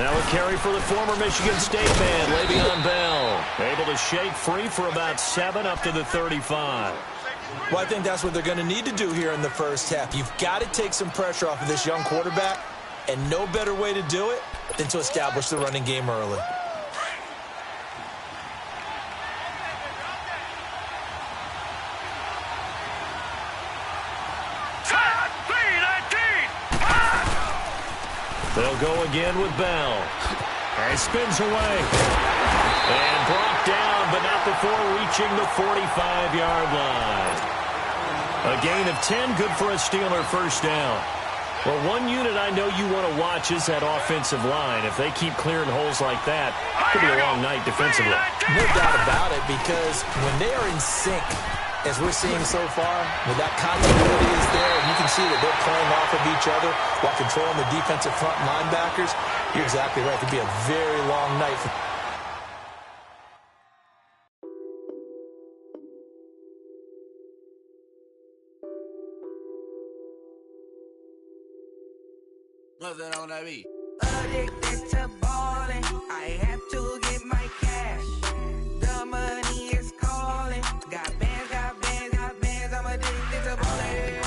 Now a carry for the former Michigan State man, Le'Veon Bell. Able to shake free for about 7 up to the 35. Well, I think that's what they're going to need to do here in the first half. You've got to take some pressure off of this young quarterback, and no better way to do it than to establish the running game early. They'll go again with Bell. And spins away. And brought down, but not before reaching the 45-yard line. A gain of 10, good for a Steeler first down. Well, one unit I know you want to watch is that offensive line. If they keep clearing holes like that, it could be a long night defensively. No doubt about it, because when they are in sync, as we're seeing so far, when that continuity is there, and you can see that they're playing off of each other while controlling the defensive front linebackers, you're exactly right. It could be a very long night. What's that on that beat? Addicted to balling, I have to get my cash. The money is calling. Got bands, I'm addicted to balling.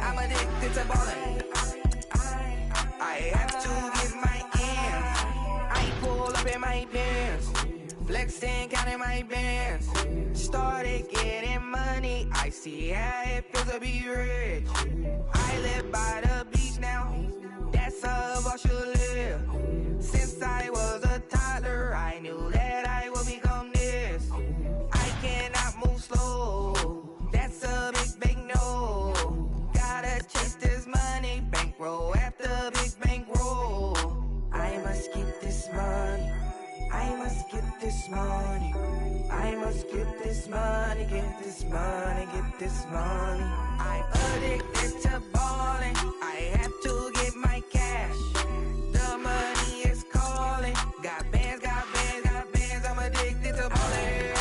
I'm addicted to balling. I have to get my ends. I pull up in my pants, flexing, counting my bands. Started getting money, I see how it feels to be rich. I live by the beach now, that's how I should live. Since I was a toddler, I knew that I would become this. I cannot move slow, that's a big no. Gotta chase this money, bankroll after big bankroll. I must get this money, I must get this money. I must get this money, get this money, get this money. I'm addicted to balling, I have to get my cash. The money is calling, got bands, I'm addicted to balling.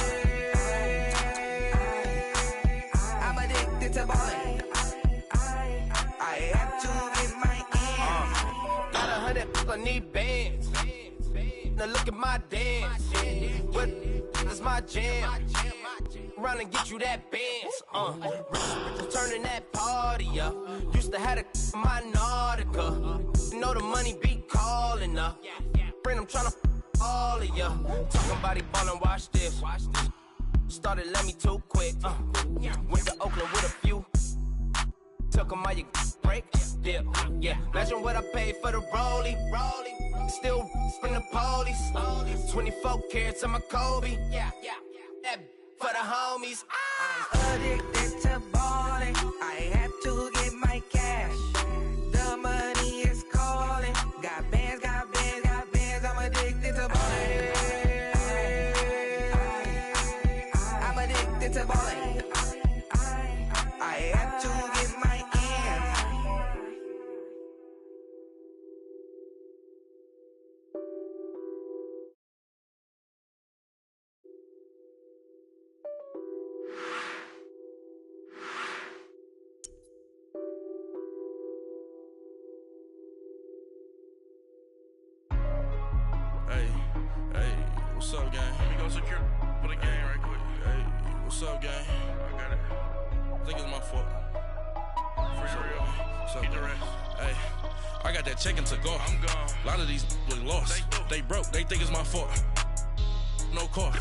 I'm addicted to balling. I have to get my ends. Got 100, I need bands. Now look at my dance. What is my jam? Run and get you that bands. Turning that party up. Used to have a my Nautica. Know the money be calling up. Friend, I'm tryna all of ya. Talking about he ballin', watch this. Started let me too quick. Went to Oakland with a few. Took 'em all you break. Dip. Yeah. Imagine what I paid for the rollie. Still from the police. 24 carats on my Kobe. That for the homies. I'm addicted to balling, I have to get my cash. The money is calling, got bands, I'm addicted to balling. I'm addicted to balling. I have to get my ends. Hey, what's up, gang? Let me go secure for the game right quick. Hey, what's up, gang? I got it. I think it's my fault. For real. What's up, man? Hey, I got that chicken to go. I'm gone. A lot of these was lost. They broke. They think it's my fault. No car.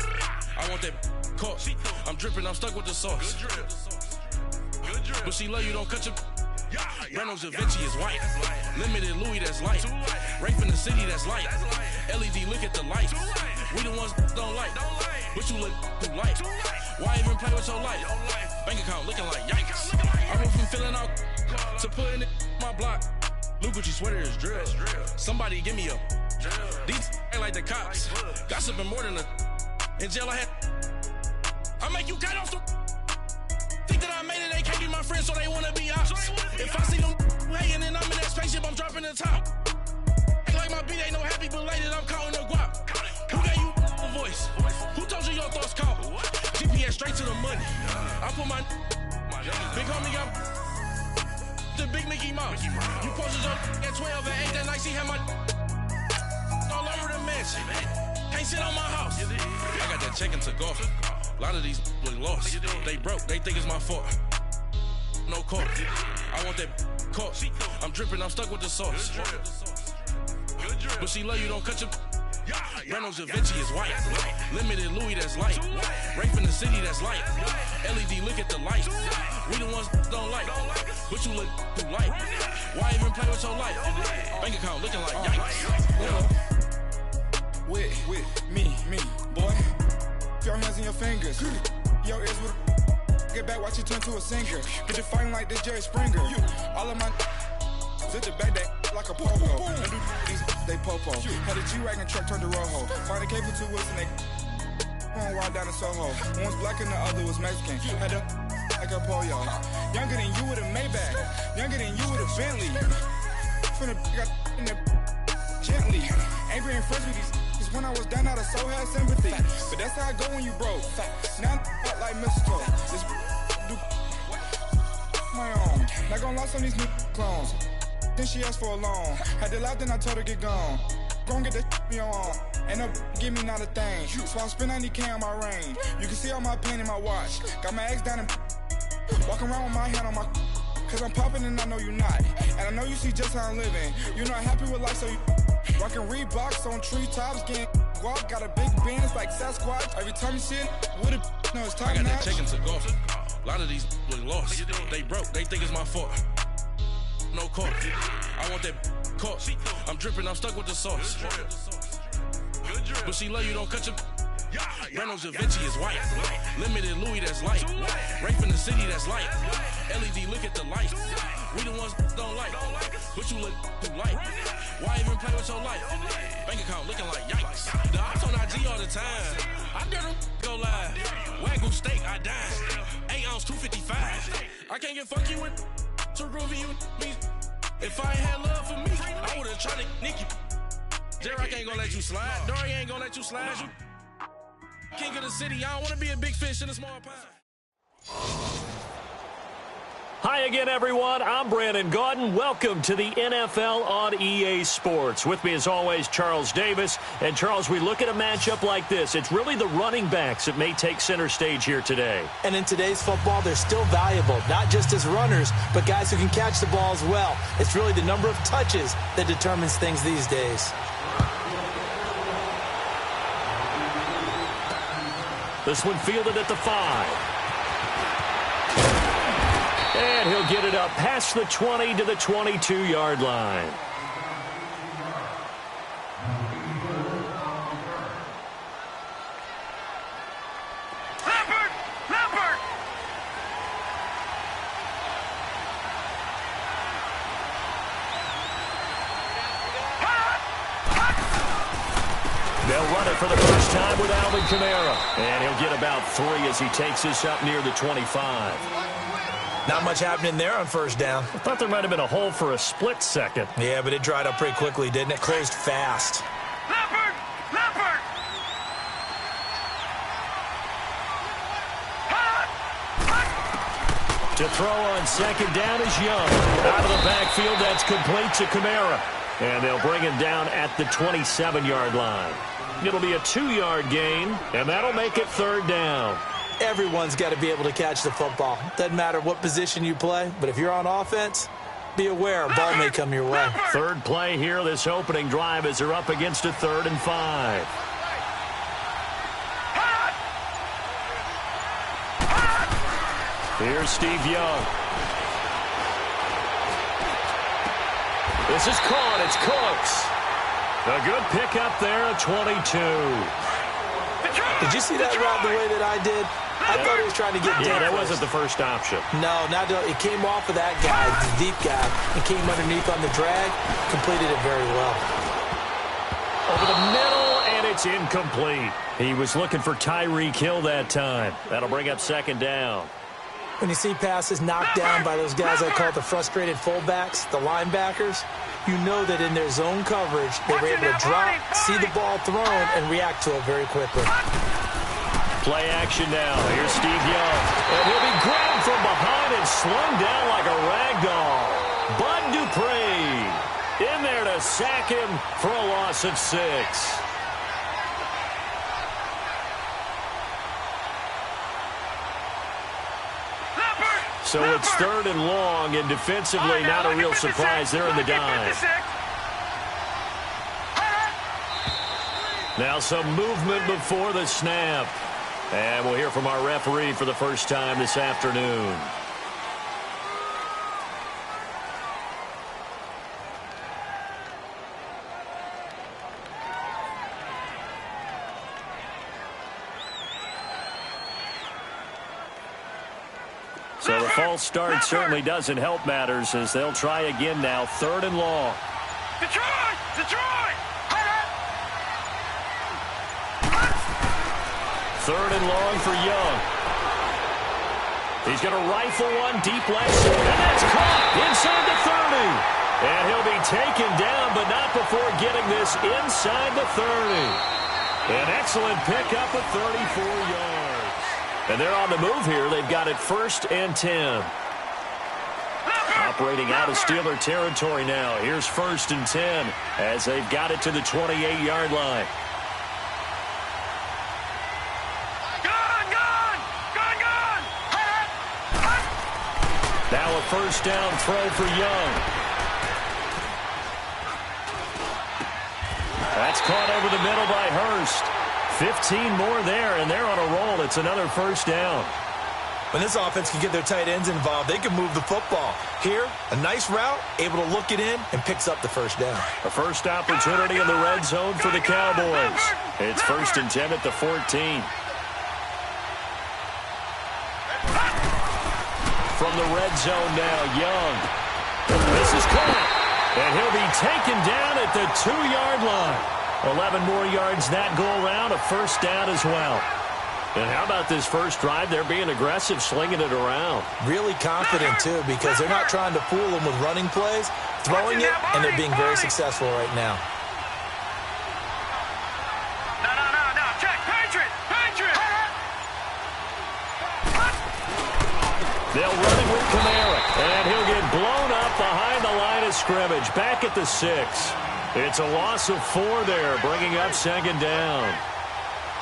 I want that caught. I'm dripping. I'm stuck with the sauce. Good drip. But she love you. Don't cut your. Reynolds Da Vinci is white. Limited Louis, that's light. Rape in the city, that's light. LED, look at the lights. We the ones don't like. But you look too light. Why even play with your life? Bank account looking like yikes. I went from filling out to putting it in my block. Look what you sweater is drill. Somebody give me a. These ain't like the cops. Gossiping more than a. In jail I had. I make you cut off the. Think that I made it, they can't be my friends, so they wanna be ops. If I see them hating and I'm in that spaceship, I'm dropping the top. Ain't like my beat ain't no happy belated, I'm calling the guap. Who gave you a voice? Who told you your thoughts count? GPS straight to the money. I put my big homie got the big Mickey Mouse. You posted your at 12 and 8 that night, she had my all over the mansion. Can't sit on my house. I got that check into golf. A lot of these look lost. They broke, they think it's my fault. No court. I want that court. I'm dripping, I'm stuck with the sauce. But she love you, don't cut your. Reynolds Jrudd15's is white. Limited Louis, that's light. Rape in the city, that's light. LED, look at the light. We the ones don't like. But you look too light. Why even play with your life? Bank account looking like yikes. With me, boy. Your hands and your fingers. Your ears with get back, watch you turn to a singer. Get you fighting like this Jerry Springer. All of my zit the back that like a pogo. And do these they popo. Had a G-Wagon truck turned to Rojo. Find a cable 2 wheels and they going wild down in Soho. One was black and the other was Mexican. Had a like a pollo. Younger than you with a Maybach. Younger than you with a Bentley. From the got in the gently. Angry and friends with these. When I was down, I so had sympathy. But that's how I go when you broke. Now I'm like mistletoe. This do my own. Not gonna lie on these new clones. Then she asked for a loan. Had to laugh, then I told her get gone. Gon' get that me on. Ain't no give me not a thing. So I spend 90K on my range. You can see all my pain in my watch. Got my ex down and walking around with my hand on my. Cause I'm popping and I know you not. And I know you see just how I'm living. You're not happy with life, so you. Rockin' Reeboks on treetops, getting guap, got a big Benz like Sasquatch. Every time you see it, with it, no, it's time I got now. that check into golf. A lot of these look lost. They broke, they think it's my fault. No court. I want that court. I'm dripping, I'm stuck with the sauce. But she love you, don't cut your. Reynolds Jrudd15's is white. Limited Louis, that's light. Rape in the city, that's light. LED, look at the light. We the ones don't like. But you look too light. Why even play with your life? Bank account looking like yikes. The ops on IG all the time. I dare them go live. Wagyu steak, I dine. 8 ounce, 255. I can't get funky with too groovy you me. If I ain't had love for me, I would've tried to nick you. J-Rock ain't gonna let you slide. Dory ain't gonna let you slide. You king of the city, I don't wanna be a big fish in a small pond. Hi again, everyone. I'm Brandon Gaudin. Welcome to the NFL on EA Sports. With me, as always, Charles Davis. And, Charles, we look at a matchup like this. It's really the running backs that may take center stage here today. And in today's football, they're still valuable, not just as runners, but guys who can catch the ball as well. It's really the number of touches that determines things these days. This one fielded at the 5. And he'll get it up past the 20 to the 22-yard line. They'll run it for the first time with Alvin Kamara. And he'll get about 3 as he takes this up near the 25. Not much happening there on first down. I thought there might have been a hole for a split second. Yeah, but it dried up pretty quickly, didn't it? Closed fast. Leopard! To throw on second down is Young. Out of the backfield, that's complete to Kamara. And they'll bring him down at the 27-yard line. It'll be a 2-yard gain, and that'll make it third down. Everyone's got to be able to catch the football. Doesn't matter what position you play, but if you're on offense, be aware a ball may come your way. Third play here, this opening drive, as they're up against a 3rd and 5. Here's Steve Young. This is caught. It's Cooks. A good pickup there at 22. Did you see that route the way that I did? I thought he was trying to get deep. Yeah, that wasn't the first option. No, it came off of that guy, the deep guy, and came underneath on the drag, completed it very well. Over the middle, and it's incomplete. He was looking for Tyreek Hill that time. That'll bring up second down. When you see passes knocked down by those guys I call the frustrated fullbacks, the linebackers, you know that in their zone coverage, they were able to drop, see the ball thrown, and react to it very quickly. Play action now. Here's Steve Young. And he'll be grabbed from behind and slung down like a rag doll. Bud Dupree in there to sack him for a loss of 6. So it's 3rd and long, and defensively not a real surprise. They're in the dive. Now some movement before the snap. And we'll hear from our referee for the first time this afternoon. So the false start certainly doesn't help matters as they'll try again now. 3rd and long. Detroit! Detroit! 3rd and long for Young. He's going to rifle one deep left, and that's caught inside the 30. And he'll be taken down, but not before getting this inside the 30. An excellent pickup of 34 yards. And they're on the move here. They've got it 1st and 10. Operating out of Steeler territory now. Here's 1st and 10 as they've got it to the 28-yard line. Now a 1st down throw for Young. That's caught over the middle by Hurst. 15 more there, and they're on a roll. It's another 1st down. When this offense can get their tight ends involved, they can move the football. Here, a nice route, able to look it in, and picks up the 1st down. A first opportunity in the red zone for the Cowboys. It's 1st and 10 at the 14. From the red zone now, Young. This is caught. And he'll be taken down at the 2-yard line. 11 more yards that go around, a 1st down as well. And how about this first drive? They're being aggressive, slinging it around. Really confident, too, because they're not trying to fool them with running plays, throwing it, and they're being very successful right now. No. Check. Patriot. They'll run it with Kamara, and he'll get blown up behind the line of scrimmage. Back at the 6. It's a loss of 4 there, bringing up 2nd down.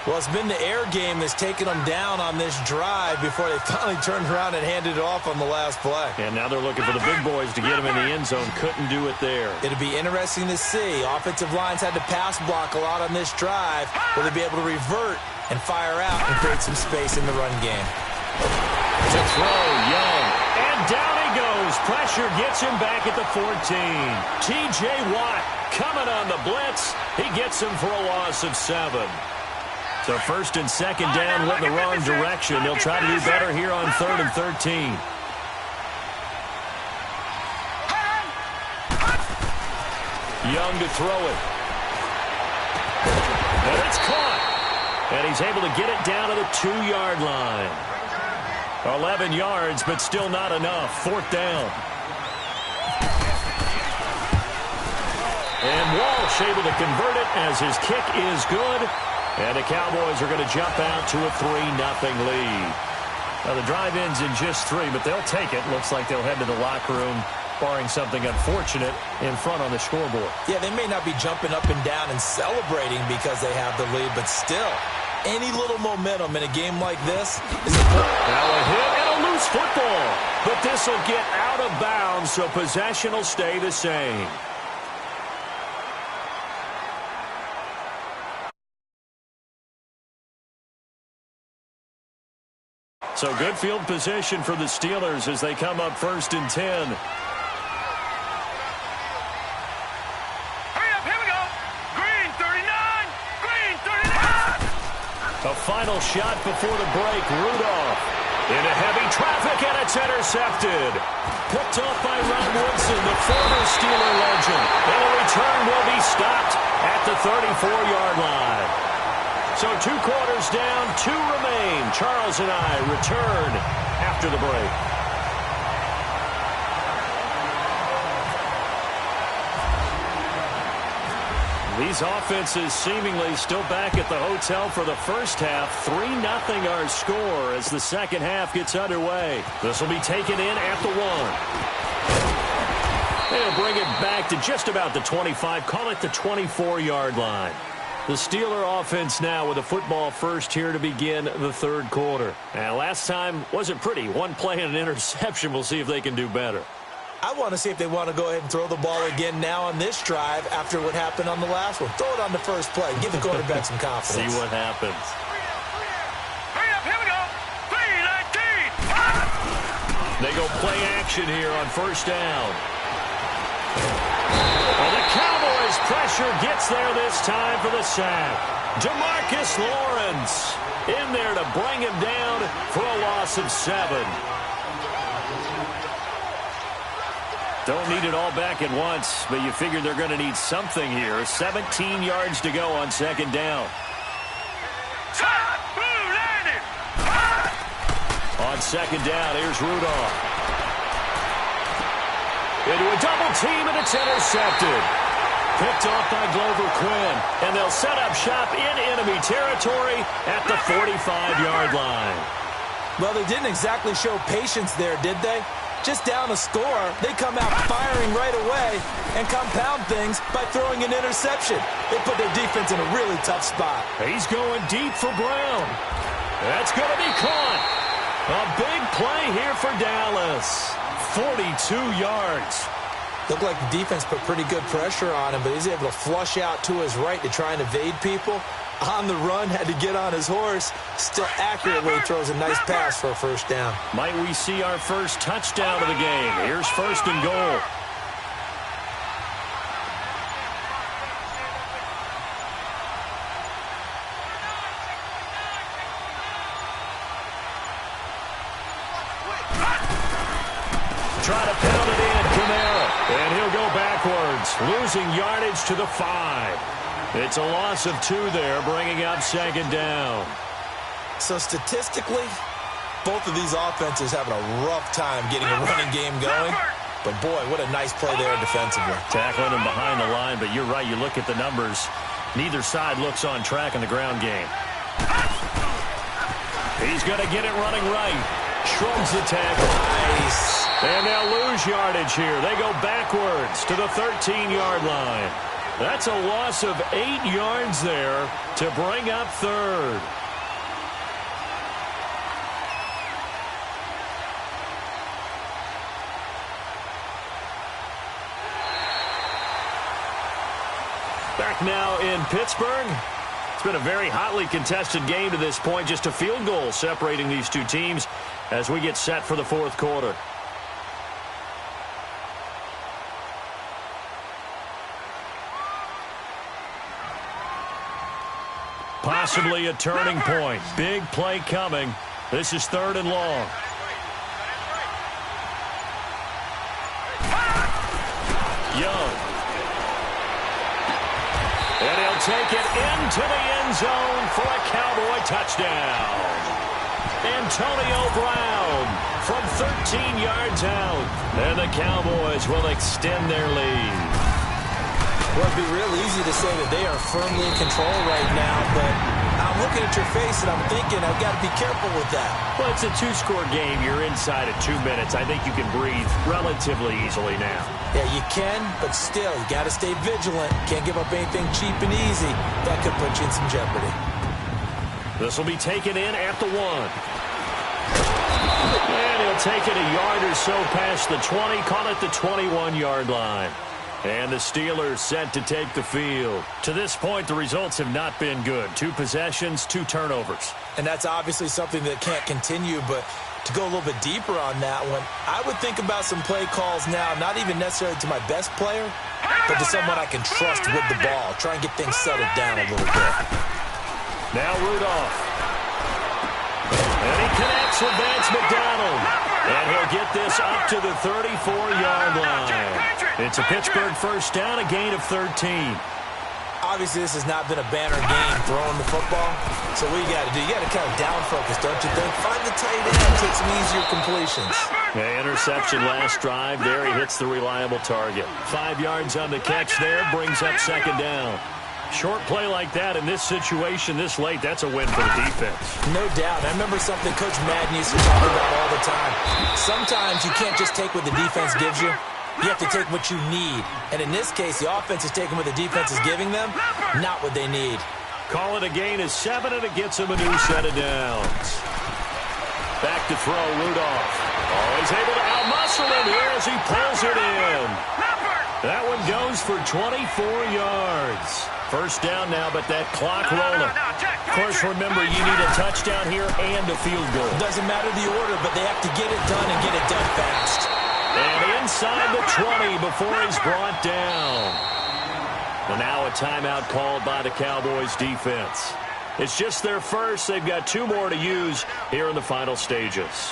Well, it's been the air game that's taken them down on this drive before they finally turned around and handed it off on the last play. And now they're looking for the big boys to get him in the end zone. Couldn't do it there. It'll be interesting to see. Offensive lines had to pass block a lot on this drive. Will they be able to revert and fire out and create some space in the run game? To throw, Young. And down he goes. Pressure gets him back at the 14. T.J. Watt coming on the blitz. He gets him for a loss of 7. So 1st and 2nd down went in the wrong direction. They'll try to do better here on 3rd and 13. Young to throw it. And it's caught. And he's able to get it down to the 2-yard line. 11 yards, but still not enough. 4th down. And Walsh able to convert it as his kick is good. And the Cowboys are going to jump out to a 3-0 lead. Now the drive ends in just 3, but they'll take it. Looks like they'll head to the locker room, barring something unfortunate in front on the scoreboard. Yeah, they may not be jumping up and down and celebrating because they have the lead, but still, any little momentum in a game like this is important. Now a hit and a loose football. But this will get out of bounds, so possession will stay the same. So good field position for the Steelers as they come up 1st and 10. Hurry up, here we go. Green 39. A final shot before the break. Rudolph into heavy traffic, and it's intercepted. Picked off by Ron Woodson, the former Steeler legend. And the return will be stopped at the 34-yard line. So 2 quarters down, 2 remain. Charles and I return after the break. These offenses seemingly still back at the hotel for the first half. 3-0 our score as the second half gets underway. This will be taken in at the 1. They'll bring it back to just about the 25, call it the 24-yard line. The Steeler offense now with a football first here to begin the third quarter. And last time wasn't pretty. One play and an interception. We'll see if they can do better. I want to see if they want to go ahead and throw the ball again now on this drive after what happened on the last one. Throw it on the first play. Give the quarterback some confidence. See what happens. Hurry up, here we go. 3-19. They go play action here on first down. And the Cowboys pressure gets there this time for the sack. DeMarcus Lawrence in there to bring him down for a loss of 7. Don't need it all back at once, but you figure they're going to need something here. 17 yards to go on second down. On second down, here's Rudolph. Into a double team, and it's intercepted. Picked off by Glover Quinn, and they'll set up shop in enemy territory at the 45-yard line. Well, they didn't exactly show patience there, did they? Just down a score, they come out firing right away and compound things by throwing an interception. They put their defense in a really tough spot. He's going deep for Brown. That's going to be caught. A big play here for Dallas. 42 yards. Looked like the defense put pretty good pressure on him, but he's able to flush out to his right to try and evade people. On the run, had to get on his horse. Still accurately throws a nice pass for a first down. Might we see our first touchdown of the game? Here's first and goal. Try to pound it in, Kamara. And he'll go backwards, losing yardage to the 5. It's a loss of 2 there, bringing up second down. So statistically, both of these offenses having a rough time getting a running game going. But boy, what a nice play there defensively. Tackling him behind the line, but you're right, you look at the numbers. Neither side looks on track in the ground game. He's going to get it running right. Shrugs the tackle. Nice. And they'll lose yardage here. They go backwards to the 13-yard line. That's a loss of 8 yards there to bring up third. Back now in Pittsburgh. It's been a very hotly contested game to this point. Just a field goal separating these two teams as we get set for the fourth quarter. Possibly a turning point. Big play coming. This is third and long. Young. And he'll take it into the end zone for a Cowboy touchdown. Antonio Brown from 13 yards out. And the Cowboys will extend their lead. Well, it'd be real easy to say that they are firmly in control right now, but I'm looking at your face and I'm thinking I've got to be careful with that. Well, it's a 2-score game. You're inside of 2 minutes. I think you can breathe relatively easily now. Yeah, you can, but still, you got to stay vigilant. Can't give up anything cheap and easy. That could put you in some jeopardy. This will be taken in at the 1. And he'll take it a yard or so past the 20, call it the 21-yard line. And the Steelers set to take the field. To this point, the results have not been good. 2 possessions, 2 turnovers. And that's obviously something that can't continue, but to go a little bit deeper on that one, I would think about some play calls now, not even necessarily to my best player, but to someone I can trust with the ball. Try and get things settled down a little bit. Now Rudolph. And he connects with Vance McDonald. And he'll get this up to the 34-yard line. It's a Pittsburgh first down, a gain of 13. Obviously, this has not been a banner game throwing the football. So what you got to do, you got to kind of down focus, don't you think? Find the tight end, take some easier completions. The interception last drive. There he hits the reliable target. 5 yards on the catch there, brings up second down. Short play like that in this situation this late, that's a win for the defense. No doubt. I remember something Coach Madden used to talk about all the time. Sometimes you can't just take what the defense gives you. You have to take what you need. And in this case, the offense is taking what the defense is giving them, not what they need. Call it a gain of 7, and it gets him a new set of downs. Back to throw, Rudolph. Oh, he's able to outmuscle him here as he pulls it in. That one goes for 24 yards. First down now, but that clock rolling. Of course, remember, you need a touchdown here and a field goal. Doesn't matter the order, but they have to get it done and get it done fast. And inside the 20 before he's brought down. And now a timeout called by the Cowboys defense. It's just their first. They've got 2 more to use here in the final stages.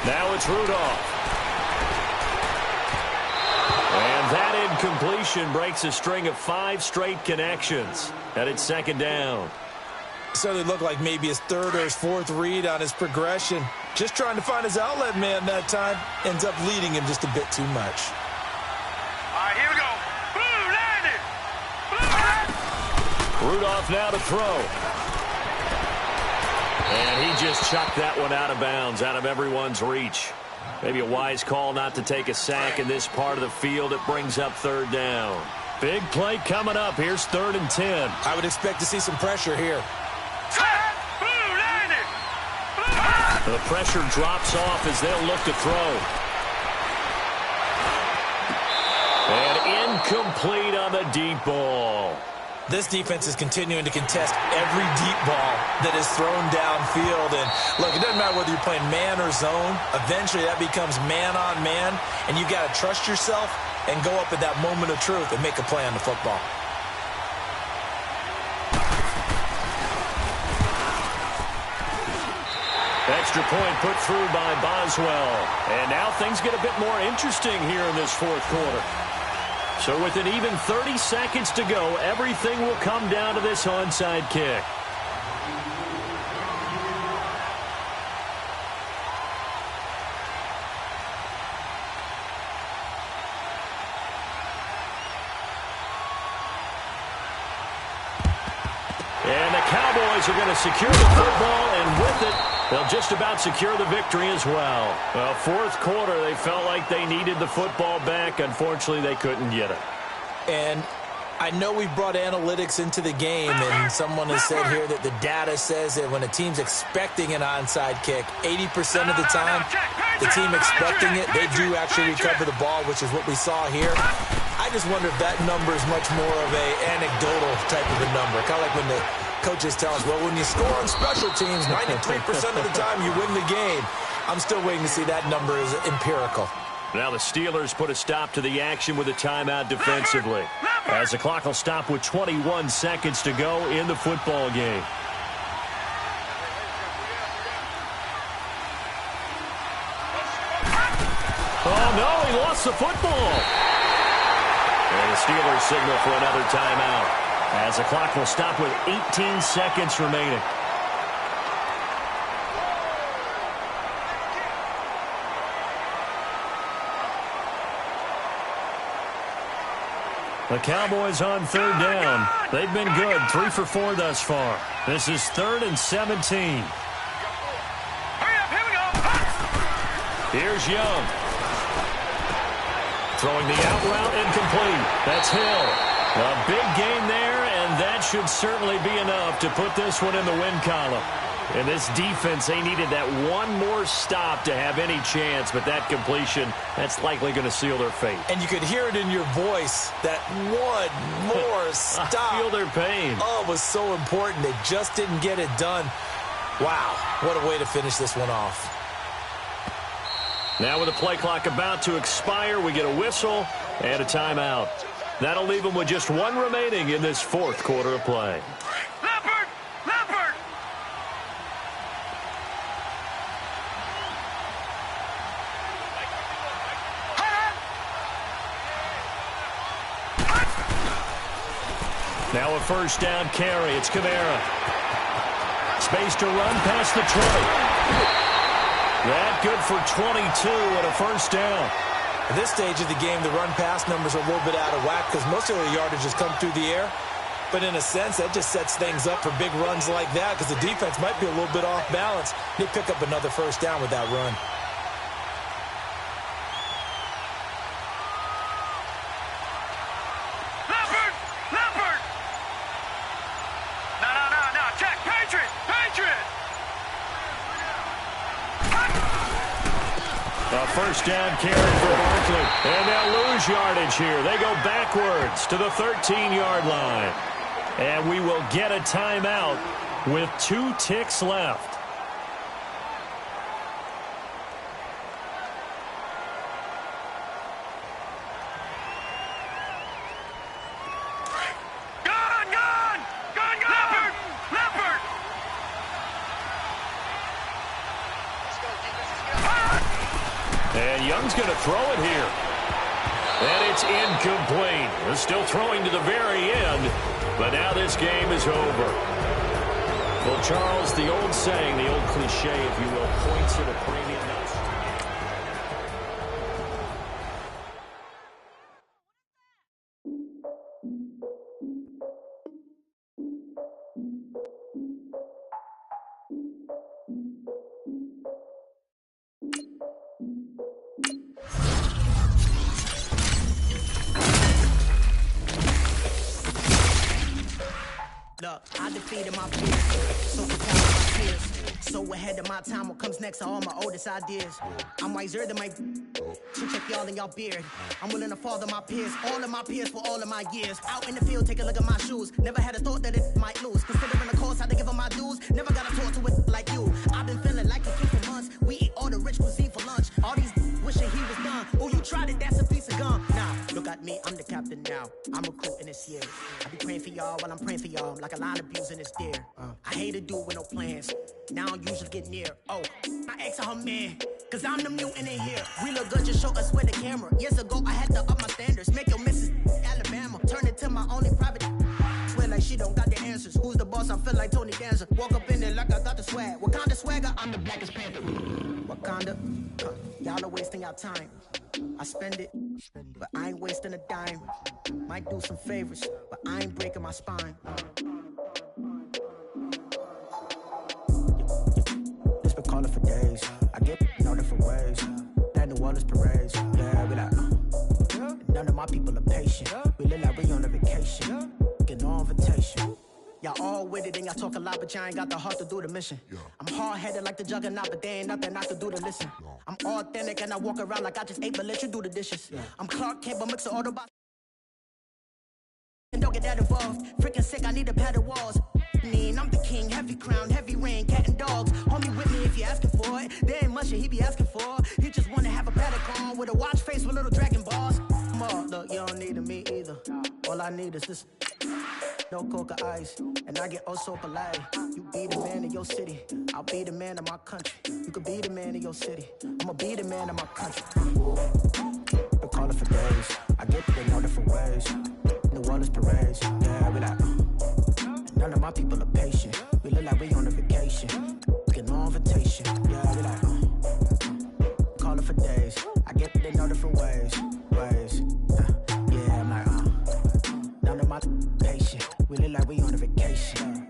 Now it's Rudolph. And that incompletion breaks a string of 5 straight connections. And it's second down. So it looked like maybe his 3rd or his 4th read on his progression. Just trying to find his outlet man that time. Ends up leading him just a bit too much. All right, here we go. Rudolph now to throw. And he just chucked that one out of bounds, out of everyone's reach. Maybe a wise call not to take a sack in this part of the field. It brings up 3rd down. Big play coming up. Here's 3rd and 10. I would expect to see some pressure here. The pressure drops off as they'll look to throw. And incomplete on the deep ball. This defense is continuing to contest every deep ball that is thrown downfield. And look, it doesn't matter whether you're playing man or zone. Eventually that becomes man on man. And you got to trust yourself and go up at that moment of truth and make a play on the football. Extra point put through by Boswell. And now things get a bit more interesting here in this 4th quarter. So with an even 30 seconds to go, everything will come down to this onside kick. And the Cowboys are going to secure the football, and with it, they'll just about secure the victory as well. Well, 4th quarter, they felt like they needed the football back. Unfortunately, they couldn't get it. And I know we brought analytics into the game, and someone has said here that the data says that when a team's expecting an onside kick, 80% of the time, the team expecting it, they do actually recover the ball, which is what we saw here. I just wonder if that number is much more of a anecdotal type of a number. Kind of like when the coaches tell us, well, when you score on special teams, 93% of the time you win the game. I'm still waiting to see that number is empirical. Now the Steelers put a stop to the action with a timeout defensively, as the clock will stop with 21 seconds to go in the football game. Oh, no, he lost the football. And the Steelers signal for another timeout, as the clock will stop with 18 seconds remaining. The Cowboys on 3rd down. They've been good, 3 for 4 thus far. This is 3rd and 17. Hurry up, here we go. Here's Young. Throwing the out route incomplete. That's Hill. A big gain there, and that should certainly be enough to put this one in the win column. In this defense, they needed that one more stop to have any chance, but that completion, that's likely going to seal their fate. And you could hear it in your voice, that one more stop. I feel their pain. Oh, it was so important. They just didn't get it done. Wow, what a way to finish this one off. Now with the play clock about to expire, we get a whistle and a timeout. That'll leave them with just 1 remaining in this 4th quarter of play. Now a first down carry. It's Kamara. Space to run past the 20. That good for 22 and a first down. At this stage of the game, the run-pass numbers are a little bit out of whack because most of the yardage has come through the air. But in a sense, that just sets things up for big runs like that because the defense might be a little bit off balance. They pick up another first down with that run. Leopard! No, check, Patriot! A first down carry for Barkley. And they'll lose yardage here. They go backwards to the 13-yard line. And we will get a timeout with 2 ticks left. Leopard! And Young's going to throw it here. And it's incomplete. They're still throwing to the very end. But now this game is over. Well, Charles, the old saying, the old cliche, if you will, points at a premium. Look, I defeated my fears, so propelled my tears. So ahead of my time, what comes next are all my oldest ideas. I'm wiser than my so check y'all in y'all beard. I'm willing to father my peers, all of my peers for all of my years. Out in the field, take a look at my shoes. Never had a thought that it might lose. Considering the course, how to give them my dues. Never got to talk to it like you. I've been feeling like a king for months. We eat all the rich cuisine for lunch. All these wishing he was done. Oh, you tried it, that's a piece of gum. Nah, look at me, I'm the captain now. I'm recruiting this year. I be praying for y'all while I'm praying for y'all. Like a line abusing this deer. I hate to do with no plans. Now I usually get near. Oh, my ex are her man. Cause I'm the mutant in here. We look good, just show us where the camera. Years ago, I had to up my standards. Make your missus Alabama. Turn it to my only private. Swear like she don't got the answers. Who's the boss? I feel like Tony Danza. Walk up in there like I got the swag. What kind of swagger? I'm the blackest panther. Wakanda. Y'all are wasting our time. I spend it, but I ain't wasting a dime. Might do some favors, but I ain't breaking my spine. It's been calling for days. I get in all different ways. That New Orleans parades. Yeah, we like, none of my people are patient. We live like we on a vacation. Get no invitation. Y'all all with it and y'all talk a lot, but y'all ain't got the heart to do the mission. I'm hard-headed like the juggernaut, but there ain't nothing I can do to listen. I'm authentic and I walk around like I just ate, but let you do the dishes. I'm Clark Kent, but mix of Autobots. And don't get that involved. Freaking sick, I need to pad the walls. I'm the king, heavy crown, heavy rain, cat and dogs. Homie with me if you asking for it. There ain't much that he be asking for. He just wanna have a paddock on with a watch face with little dragon balls. Look, you don't need me either. All I need is this. No coca ice, and I get oh so polite. You be the man of your city, I'll be the man of my country. You could be the man of your city, I'ma be the man of my country. Been calling for days, I get it in all different ways. New Orleans parades, yeah, we like, none of my people are patient. We look like we on a vacation, get no invitation, yeah, we like, calling for days, I get it in all different ways. Yeah, I'm like, none of my patient. We look like we on a vacation.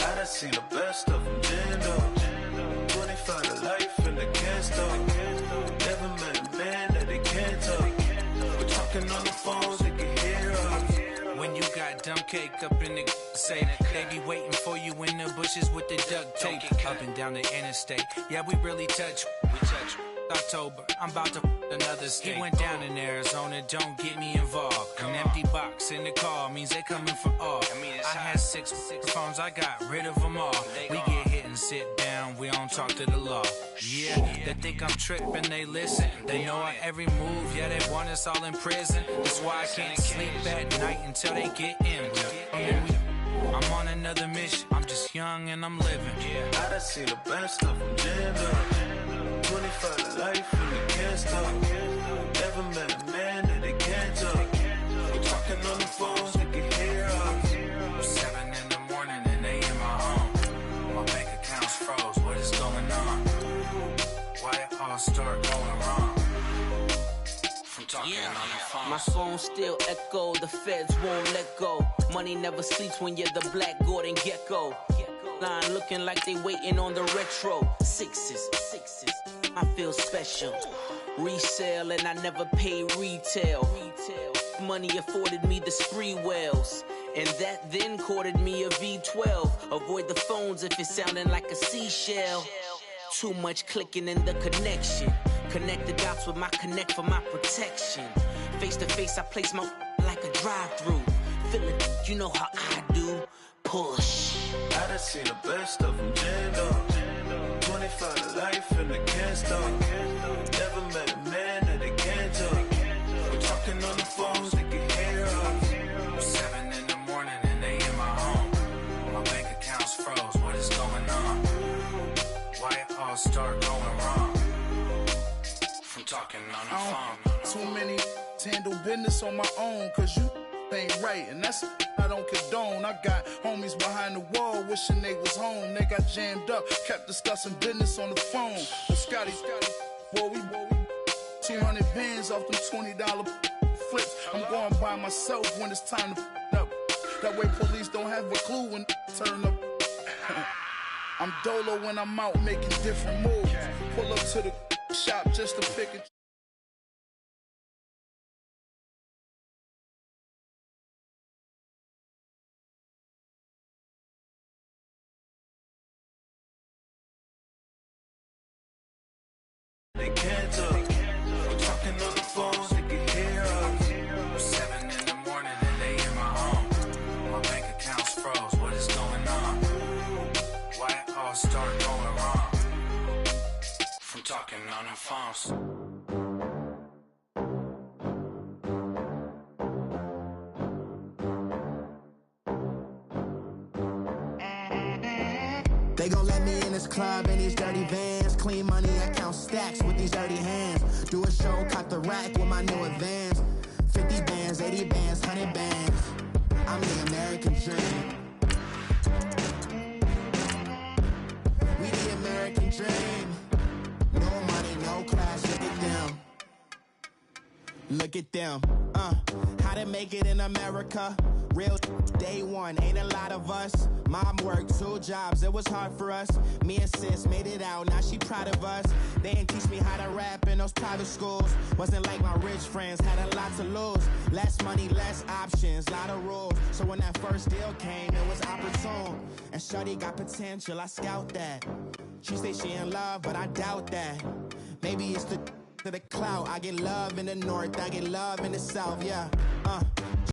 I seen the best of them, Jando. 25 to life and they can't stop. Never met a man that they can't talk. We're talking on the phones, they can hear us. When you got dumped cake up in the say they be waiting for you in the bushes with the duct tape up and down the interstate. Yeah, we really touch. October, I'm about to another state. He went down in Arizona, don't get me involved. An empty box in the car means they coming for all. I had six phones, I got rid of them all. We get hit and sit down, we don't talk to the law. Yeah, they think I'm tripping, they listen. They know our every move, yeah, they want us all in prison. That's why I can't sleep at night until they get in. I'm on another mission, I'm just young and I'm living. I done seen the best of them jammed up. 25 to life and they can't stop. Never met a man that they can't talk. We talking on the phones, they can hear us. 7 in the morning and they in my home. My bank account's froze, what is going on? Why it all start going wrong? From talking on the phone. My phone still echo, the feds won't let go. Money never sleeps when you're the Black Gordon Gecko. Line looking like they waiting on the retro. Sixes, I feel special. Resale and I never pay retail. Money afforded me the spree wells, and that then courted me a V12. Avoid the phones if it's sounding like a seashell. Too much clicking in the connection. Connect the dots with my connect for my protection. Face to face, I place my like a drive-through. Feel it, you know how I do. Push. I done seen the best of them jammed up. 25 to life and they can't stop. Never met a man that they can't talk. We talking on the phones, they can hear us. 7 in the morning and they in my home. My bank account's froze, what is going on? Why it all start going wrong? From talking on the phone. Too many handle business on my own, cause you ain't right, and that's I don't condone. I got homies behind the wall wishing they was home. They got jammed up, kept discussing business on the phone. But Scotty, boy, we 200 bands off them $20 flips. I'm going by myself when it's time to up. That way police don't have a clue when turn up. I'm dolo when I'm out making different moves. Pull up to the shop just to pick it. They can't talk. We're talking on the phones, they can hear us. 7 in the morning and they in my home. My bank account's froze, what is going on? Why it all start going wrong? From talking on the phones. They gon' let me in this club in these dirty vans. Clean money, I count stacks with these dirty hands. Do a show, cut the rack with my new advance. 50 bands, 80 bands, 100 bands. I'm the American dream. We the American dream. No money, no class, look at them. Look at them, how to make it in America. Real day one, ain't a lot of us. Mom worked 2 jobs, it was hard for us. Me and sis made it out, now she proud of us. They didn't teach me how to rap in those private schools. Wasn't like my rich friends, had a lot to lose. Less money, less options, lot of rules. So when that first deal came, it was opportune. And shorty got potential, I scout that. She say she in love, but I doubt that. Maybe it's the to the clout. I get love in the north, I get love in the south, yeah.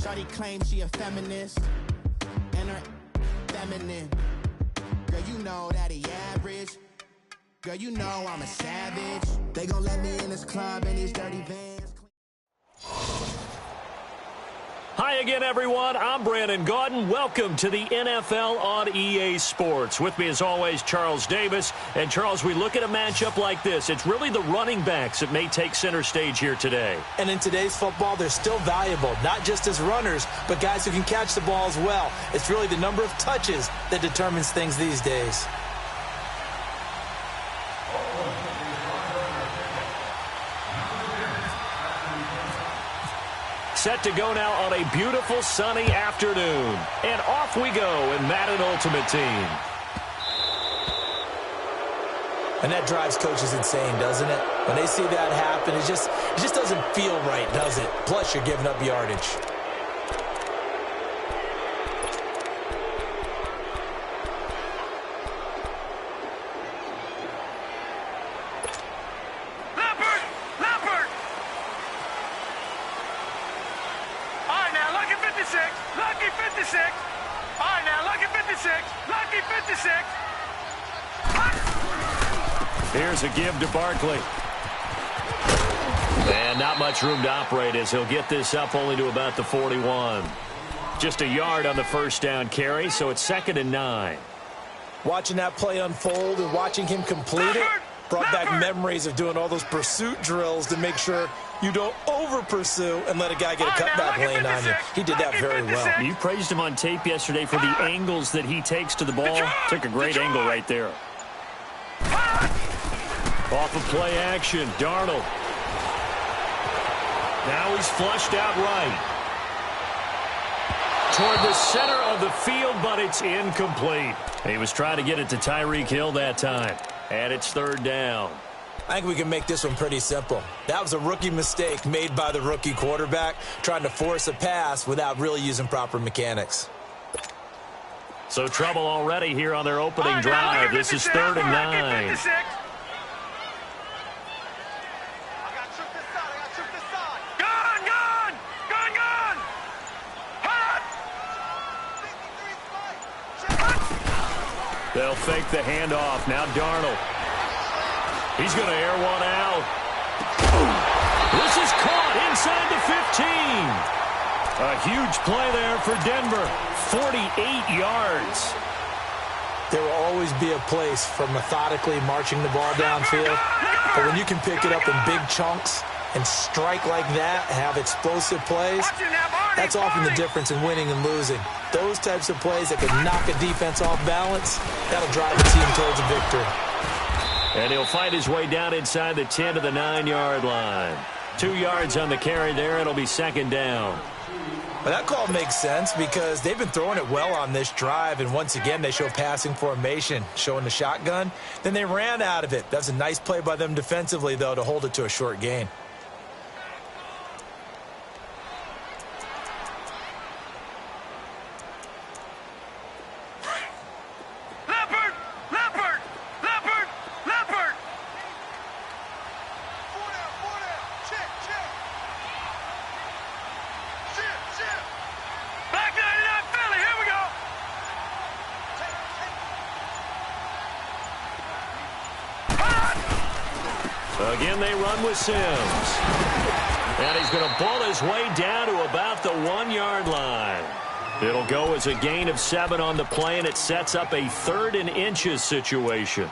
Shorty claims she a feminist, and her feminine. Girl, you know that he average. Girl, you know I'm a savage. They gon' let me in this club in these dirty vans. Hi again, everyone. I'm Brandon Gaudin. Welcome to the NFL on EA Sports. With me, as always, Charles Davis. And, Charles, we look at a matchup like this. It's really the running backs that may take center stage here today. And in today's football, they're still valuable, not just as runners, but guys who can catch the ball as well. It's really the number of touches that determines things these days. Set to go now on a beautiful sunny afternoon. And off we go in Madden Ultimate Team. And that drives coaches insane, doesn't it? When they see that happen, it just doesn't feel right, does it? Plus, you're giving up yardage. 56. All right, now, lucky 56. Lucky 56. Here's a give to Barkley. And not much room to operate as he'll get this up only to about the 41. Just a yard on the first down carry, so it's 2nd and 9. Watching that play unfold and watching him complete it brought back memories of doing all those pursuit drills to make sure you don't over-pursue and let a guy get a cutback lane on you. He did that very well. You praised him on tape yesterday for the angles that he takes to the ball. Took a great angle right there. Off of play action, Darnold. Now he's flushed out right. Toward the center of the field, but it's incomplete. He was trying to get it to Tyreek Hill that time. And it's 3rd down. I think we can make this one pretty simple. That was a rookie mistake made by the rookie quarterback, trying to force a pass without really using proper mechanics. So trouble already here on their opening drive. This is 3rd and 9. They'll fake the handoff. Now Darnold. He's going to air one out. This is caught inside the 15. A huge play there for Denver. 48 yards. There will always be a place for methodically marching the ball downfield. But when you can pick it up in big chunks and strike like that, have explosive plays, that's often the difference in winning and losing. Those types of plays that can knock a defense off balance, that'll drive a team towards a victory. And he'll fight his way down inside the 10 to the 9-yard line. 2 yards on the carry there. It'll be 2nd down. Well, that call makes sense because they've been throwing it well on this drive, and once again they show passing formation, showing the shotgun. Then they ran out of it. That's a nice play by them defensively, though, to hold it to a short gain. Again, they run with Sims. And he's going to pull his way down to about the 1-yard line. It'll go as a gain of 7 on the play, and it sets up a 3rd and inches situation.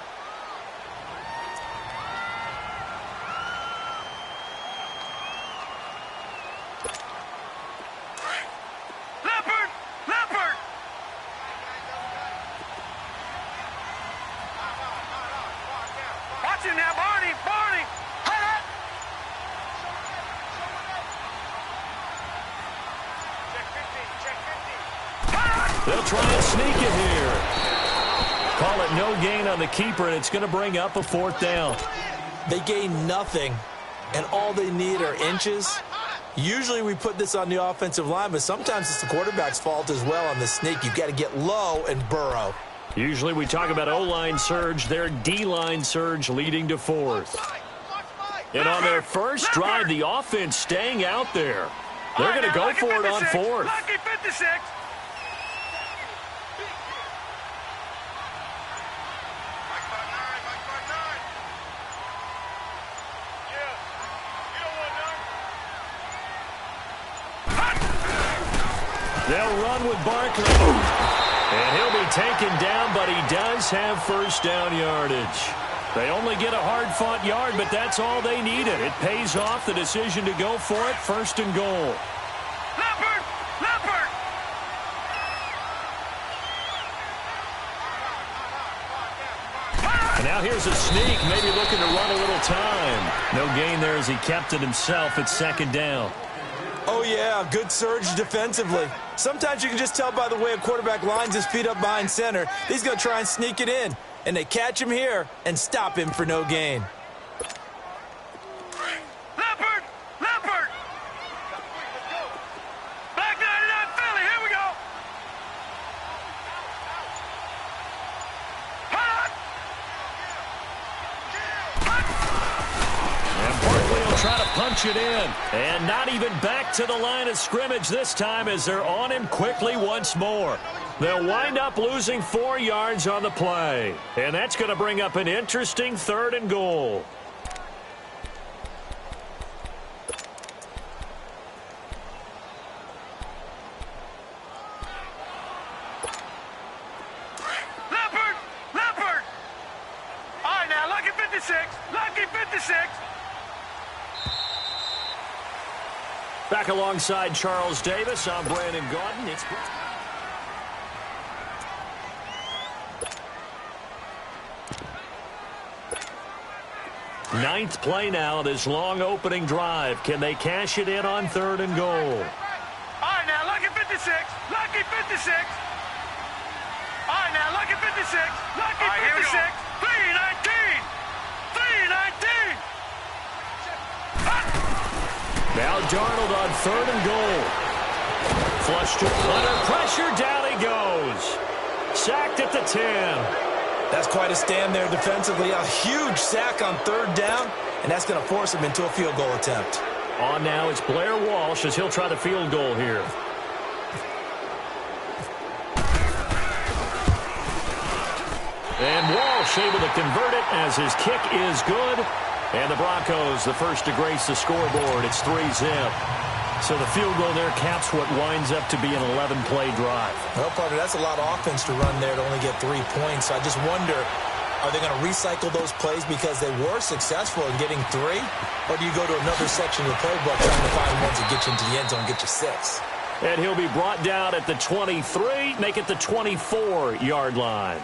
They'll try and sneak it here. Call it no gain on the keeper, and it's going to bring up a 4th down. They gain nothing, and all they need are inches. Usually we put this on the offensive line, but sometimes it's the quarterback's fault as well on the sneak. You've got to get low and burrow. Usually we talk about O-line surge, their D-line surge leading to 4th. And on their first drive, the offense staying out there. They're going to go for it on 4th. Lucky 56. They'll run with Barkley. And he'll be taken down, but he does have first down yardage. They only get a hard-fought yard, but that's all they needed. It pays off the decision to go for it, 1st and goal. Leopard! Leopard! And now here's a sneak, maybe looking to run a little time. No gain there as he kept it himself at 2nd down. Oh, yeah, good surge defensively. Sometimes you can just tell by the way a quarterback lines his feet up behind center. He's going to try and sneak it in. And they catch him here and stop him for no gain. Leopard! Leopard! Back 99 Philly, here we go! And Barkley will try to punch it in. And not even back to the line of scrimmage this time as they're on him quickly once more. They'll wind up losing 4 yards on the play. And that's going to bring up an interesting 3rd and goal. Leopard! All right, now, lucky 56. Lucky 56. Back alongside Charles Davis, I'm Brandon Gaudin. It's 9th play now, this long opening drive. Can they cash it in on 3rd and goal? All right, now, lucky 56. Lucky 56. All right, now, lucky 56. Lucky 56. 319. 319. Now Darnold on 3rd and goal. Flush to under pressure, down he goes. Sacked at the 10. That's quite a stand there defensively. A huge sack on 3rd down, and that's going to force him into a field goal attempt. On now, it's Blair Walsh as he'll try the field goal here. And Walsh able to convert it as his kick is good. And the Broncos, the first to grace the scoreboard. It's 3-zip. So the field goal there caps what winds up to be an 11-play drive. Well, partner, that's a lot of offense to run there to only get 3 points. So I just wonder, are they going to recycle those plays because they were successful in getting 3? Or do you go to another section of the playbook trying to find ones that get you into the end zone and get you 6? And he'll be brought down at the 23, make it the 24-yard line.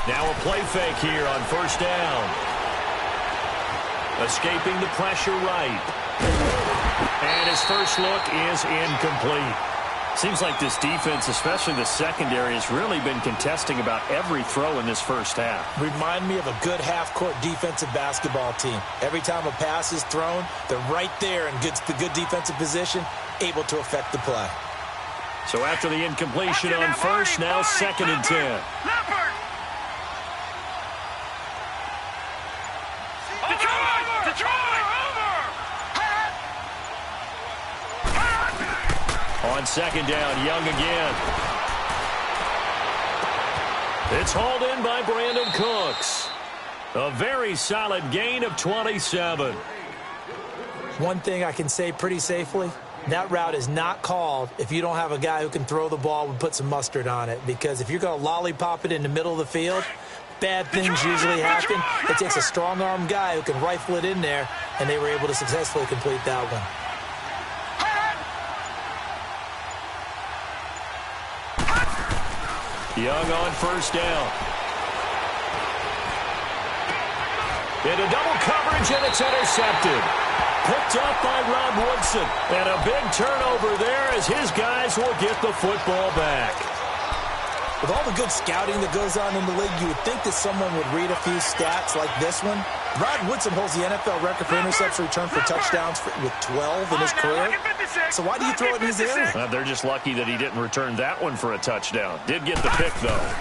Now a play fake here on 1st down. Escaping the pressure right. And his first look is incomplete. Seems like this defense, especially the secondary, has really been contesting about every throw in this first half. Remind me of a good half-court defensive basketball team. Every time a pass is thrown, they're right there in the good defensive position, able to affect the play. So after the incompletion on 1st, now 2nd and 10. On 2nd down, Young again. It's hauled in by Brandon Cooks. A very solid gain of 27. One thing I can say pretty safely, that route is not called if you don't have a guy who can throw the ball and put some mustard on it. Because if you're going to lollipop it in the middle of the field, bad things usually happen. It takes a strong-arm guy who can rifle it in there, and they were able to successfully complete that one. Young on 1st down. Into double coverage, and it's intercepted. Picked up by Rod Woodson. And a big turnover there as his guys will get the football back. With all the good scouting that goes on in the league, you would think that someone would read a few stats like this one. Rod Woodson holds the NFL record for interception return for touchdowns with 12 in his career. So why do you throw it in his area? Well, they're just lucky that he didn't return that one for a touchdown. Did get the pick, though.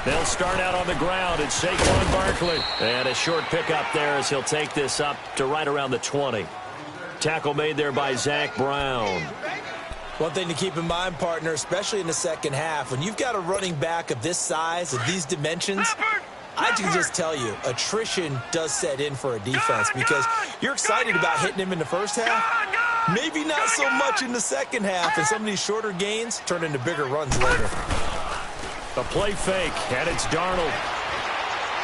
They'll start out on the ground. It's Saquon Barkley. And a short pickup there as he'll take this up to right around the 20. Tackle made there by Zach Brown. One thing to keep in mind, partner, especially in the second half, when you've got a running back of this size, of these dimensions, I can just tell you, attrition does set in for a defense because you're excited about hitting him in the first half. Maybe not so much in the second half, and some of these shorter gains turn into bigger runs later. A play fake, and it's Darnold.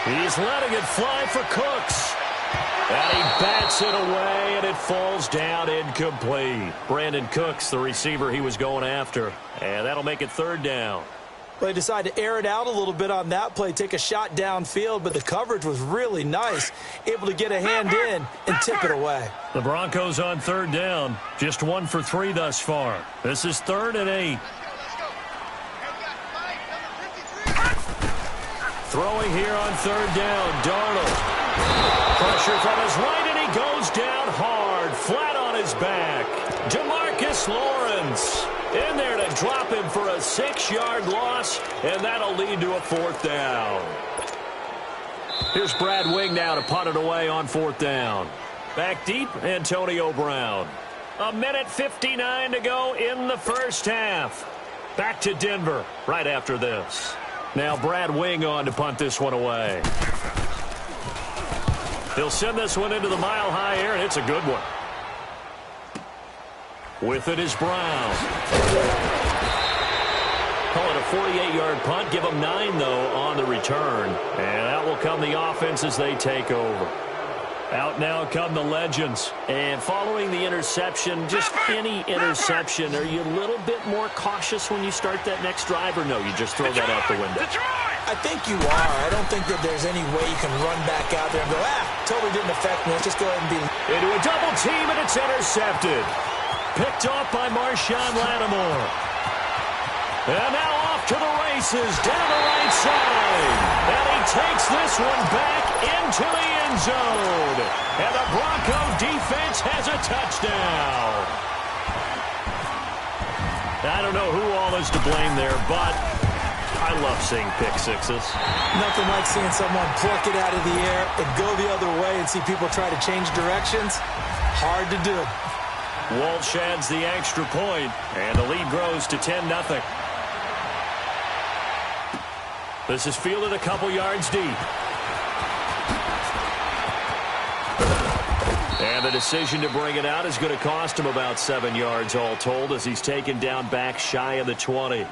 He's letting it fly for Cooks. And he bats it away, and it falls down incomplete. Brandon Cooks, the receiver he was going after. And that'll make it 3rd down. Well, they decided to air it out a little bit on that play, take a shot downfield, but the coverage was really nice. Able to get a hand in and tip it away. The Broncos on 3rd down. Just 1 for 3 thus far. This is 3rd and 8. Throwing here on 3rd down, Darnold. pressure from his right, and he goes down hard, flat on his back. DeMarcus Lawrence in there to drop him for a 6-yard loss, and that'll lead to a 4th down. Here's Brad Wing now to punt it away on 4th down. Back deep, Antonio Brown. 1:59 to go in the first half. Back to Denver right after this. Now Brad Wing on to punt this one away. He'll send this one into the mile-high air, and it's a good one. With it is Brown. Call it a 48-yard punt. Give them 9, though, on the return. And out will come the offense as they take over. Out now come the Legends. And following the interception, just any interception, are you a little bit more cautious when you start that next drive, or no, you just throw that out the window? I think you are. I don't think that there's any way you can run back out there and go, totally didn't affect me. Let's just go ahead and be... Into a double team, and it's intercepted. Picked off by Marshawn Lattimore. And now off to the races, down the right side. And he takes this one back into the end zone. And the Bronco defense has a touchdown. I don't know who all is to blame there, but I love seeing pick sixes. Nothing like seeing someone pluck it out of the air and go the other way and see people try to change directions. Hard to do. Walsh adds the extra point, and the lead grows to 10-0. This is fielded a couple yards deep. And the decision to bring it out is going to cost him about 7 yards all told as he's taken down back shy of the 20.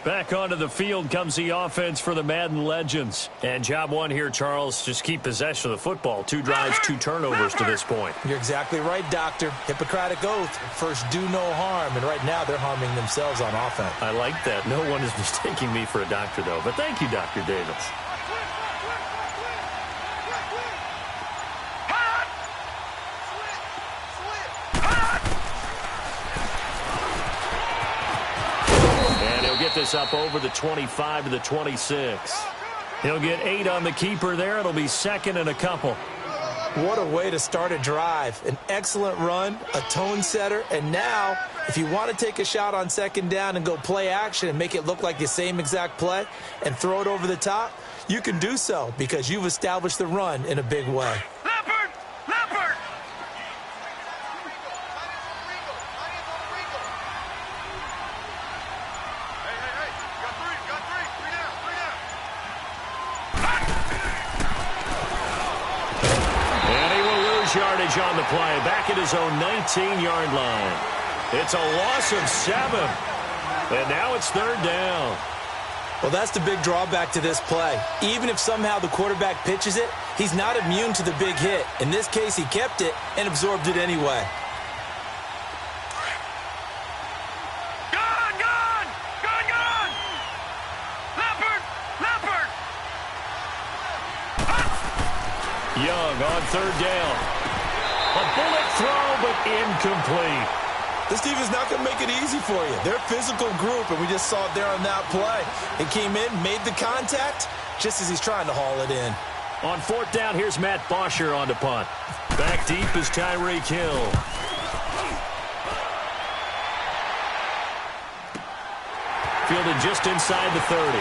Back onto the field comes the offense for the Madden Legends. And job one here, Charles, just keep possession of the football. 2 drives, 2 turnovers to this point. You're exactly right, Doctor. Hippocratic oath. First, do no harm. And right now, they're harming themselves on offense. I like that. No one is mistaking me for a doctor, though. But thank you, Dr. Davis. Get this up over the 25 to the 26. He'll get 8 on the keeper there. It'll be 2nd and a couple. What a way to start a drive. An excellent run, a tone setter, and now if you want to take a shot on 2nd down and go play action and make it look like the same exact play and throw it over the top, you can do so because you've established the run in a big way. Yardage on the play, back at his own 19-yard line. It's a loss of 7, and now it's 3rd down. Well, that's the big drawback to this play. Even if somehow the quarterback pitches it, he's not immune to the big hit. In this case, he kept it and absorbed it anyway. Young on 3rd down. A bullet throw, but incomplete. This team is not going to make it easy for you. They're a physical group, and we just saw it there on that play. He came in, made the contact, just as he's trying to haul it in. On 4th down, here's Matt Bosher on the punt. Back deep is Tyreek Hill. Fielded just inside the 30.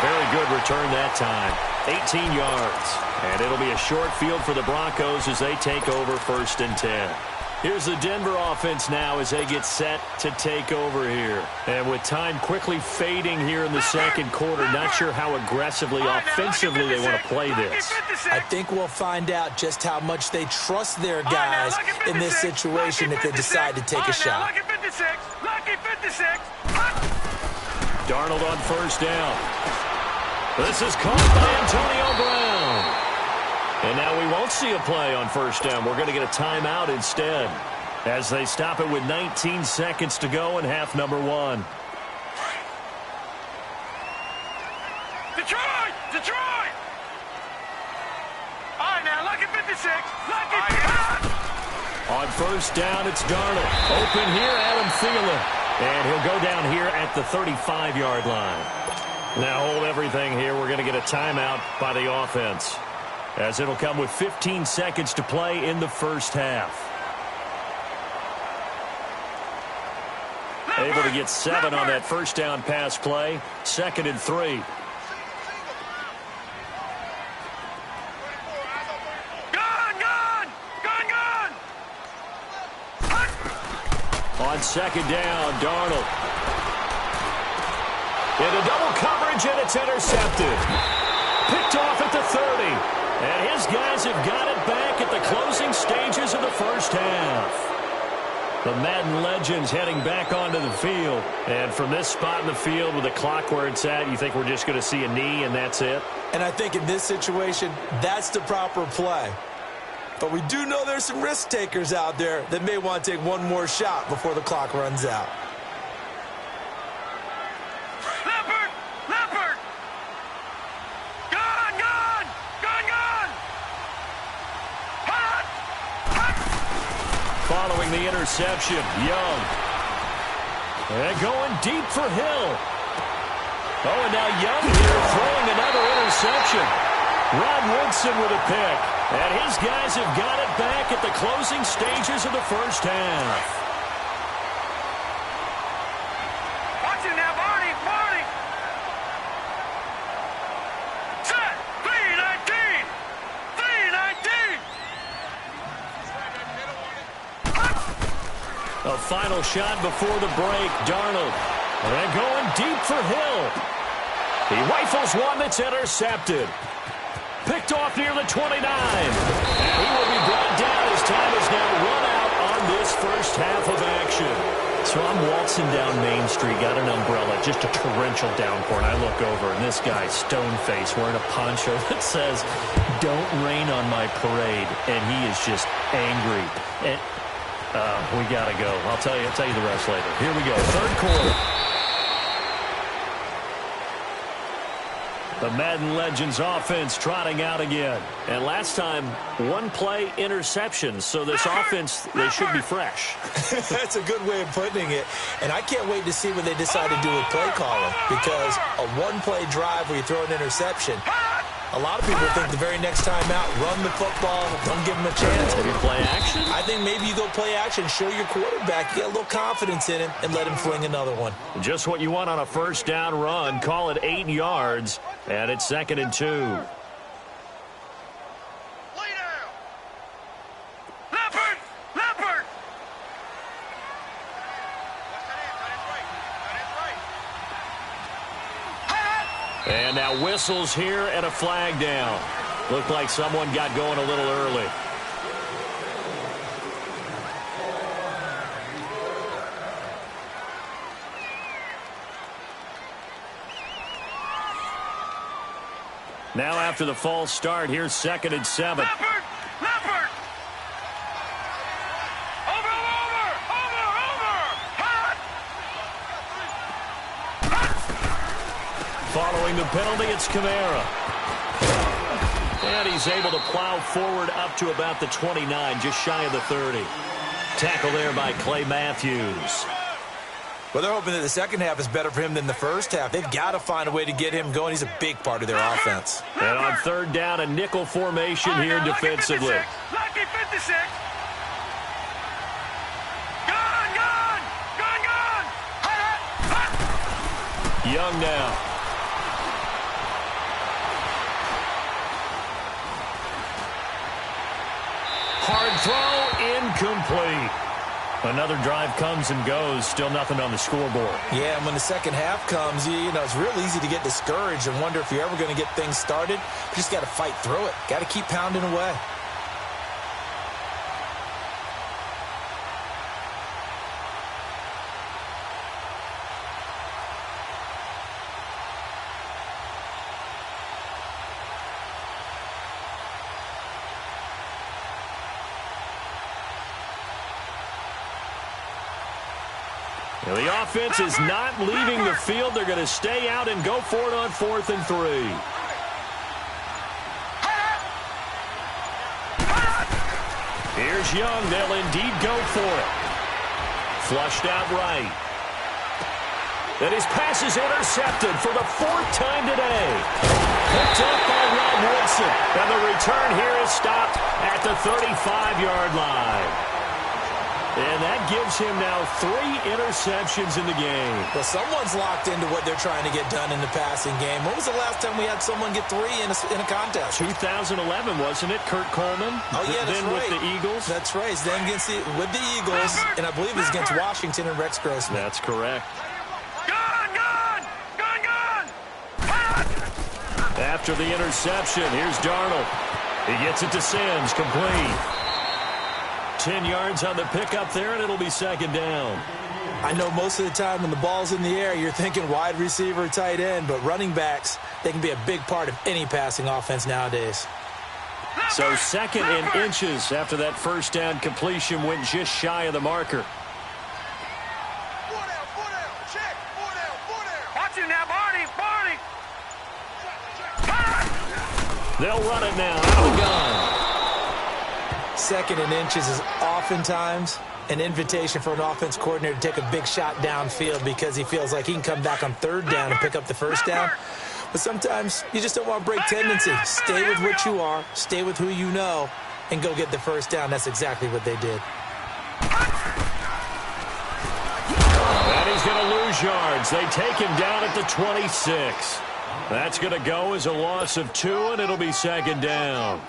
Very good return that time. 18 yards. And it'll be a short field for the Broncos as they take over 1st and 10. Here's the Denver offense now as they get set to take over here. And with time quickly fading here in the 2nd quarter, not sure how aggressively, offensively they want to play this. I think we'll find out just how much they trust their guys in this situation if they decide to take a shot. Darnold on 1st down. This is caught by Antonio Brown. And now we won't see a play on 1st down. We're going to get a timeout instead as they stop it with 19 seconds to go in half number 1. Detroit! Detroit! All right, now, lucky 56. Lucky 56. On 1st down, it's Darnold. Open here, Adam Thielen. And he'll go down here at the 35-yard line. Now hold everything here. We're going to get a timeout by the offense. as it'll come with 15 seconds to play in the first half. Able to get 7 on that first down pass play. 2nd and 3. On 2nd down, Darnold. Into double coverage, and it's intercepted. Picked off at the 30. And his guys have got it back at the closing stages of the first half. The Madden legends heading back onto the field. And from this spot in the field with the clock where it's at, you think we're just going to see a knee and that's it? And I think in this situation, that's the proper play. But we do know there's some risk takers out there that may want to take one more shot before the clock runs out. Leopard! Gone! Following the interception, Young. And going deep for Hill. Oh, and now Young here throwing another interception. Jrudd15's with a pick. And his guys have got it back at the closing stages of the first half. Watch it now, Barney! Set! 3-19! A final shot before the break, Darnold. And going deep for Hill. He rifles one that's intercepted. Picked off near the 29. And he will be brought down as time is now run out on this first half of action. So I'm waltzing down Main Street, got an umbrella, just a torrential downpour, and I look over, and this guy, stone-faced, wearing a poncho that says, "Don't rain on my parade," and he is just angry. And we got to go. I'll tell you the rest later. Here we go, third quarter. The Madden Legends offense trotting out again. And last time, one play interception. So this offense, they should be fresh. That's a good way of putting it. And I can't wait to see what they decide to do with play calling. Because a one-play drive where you throw an interception, a lot of people think the very next time out, run the football, don't give them a chance. Maybe play action? I think maybe you go play action, show your quarterback, get a little confidence in him, and let him fling another one. Just what you want on a first down run. Call it 8 yards, and it's 2nd and 2. Lay down! Leopard! And now whistles here and a flag down. Looked like someone got going a little early. Now after the false start, here's 2nd and 7. Leopard! Over! Following the penalty, it's Kamara. And he's able to plow forward up to about the 29, just shy of the 30. Tackle there by Clay Matthews. Well, they're hoping that the second half is better for him than the first half. They've got to find a way to get him going. He's a big part of their offense. And on third down, a nickel formation here defensively. Lucky 56! Gone! Young now. Hard throw, incomplete. Another drive comes and goes, still nothing on the scoreboard. Yeah, and when the second half comes, you know, it's real easy to get discouraged and wonder if you're ever going to get things started. You just got to fight through it. Got to keep pounding away. Now, the offense is not leaving the field. They're going to stay out and go for it on 4th and 3. Here's Young. They'll indeed go for it. Flushed out right. And his pass is intercepted for the 4th time today. Picked up by Jrudd15. And the return here is stopped at the 35-yard line. And that gives him now 3 interceptions in the game. Well, someone's locked into what they're trying to get done in the passing game. When was the last time we had someone get 3 in a contest? 2011, wasn't it? Kurt Coleman? Oh, yeah, that's then right. with the Eagles? That's right. Then with the Eagles, and I believe it was against Washington and Rex Grossman. That's correct. Gone! After the interception, here's Darnold. He gets it to Sims, complete. 10 yards on the pickup there, and it'll be second down. I know most of the time when the ball's in the air, you're thinking wide receiver, tight end, but running backs, they can be a big part of any passing offense nowadays. So second and inches after that first down completion went just shy of the marker. Watch it now, Barney! They'll run it now out of the gun. Second and inches is oftentimes an invitation for an offense coordinator to take a big shot downfield because he feels like he can come back on third down and pick up the first down. But sometimes you just don't want to break tendency. Stay with what you are, stay with who you know, and go get the first down. That's exactly what they did. And he's going to lose yards. They take him down at the 26. That's going to go as a loss of 2, and it'll be second down.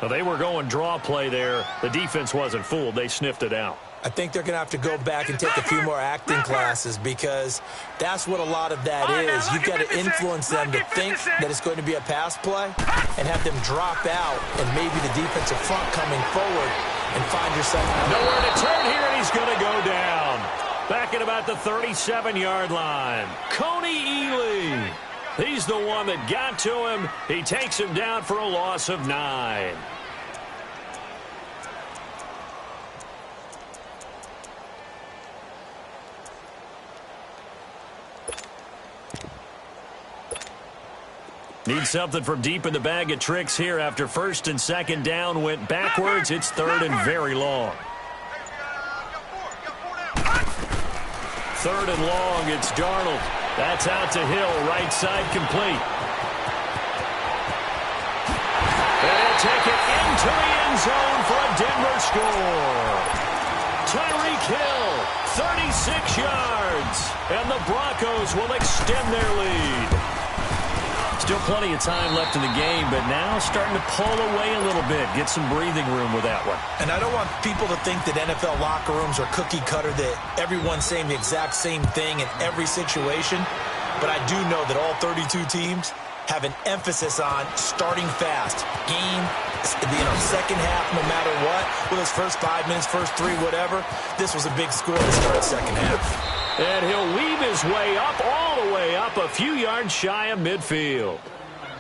Well, they were going draw play there. The defense wasn't fooled. They sniffed it out. I think they're going to have to go back and take a few more acting classes because that's what a lot of that is. You've got to influence them to think that it's going to be a pass play and have them drop out and maybe the defensive front coming forward and find yourself nowhere to turn here, and he's going to go down. Back at about the 37-yard line. Coney Ely. He's the one that got to him. He takes him down for a loss of 9. Need something from deep in the bag of tricks here after first and second down went backwards. It's third and very long. Third and long, it's Darnold. That's out to Hill, right side complete. They'll take it into the end zone for a Denver score. Tyreek Hill, 36 yards, and the Broncos will extend their lead. Still plenty of time left in the game, but now starting to pull away a little bit. Get some breathing room with that one. And I don't want people to think that NFL locker rooms are cookie cutter, that everyone's saying the exact same thing in every situation. But I do know that all 32 teams have an emphasis on starting fast. Game, second half, no matter what. Whether it's first 5 minutes, first 3, whatever. This was a big score to start second half. And he'll weave his way up, all the way up, a few yards shy of midfield.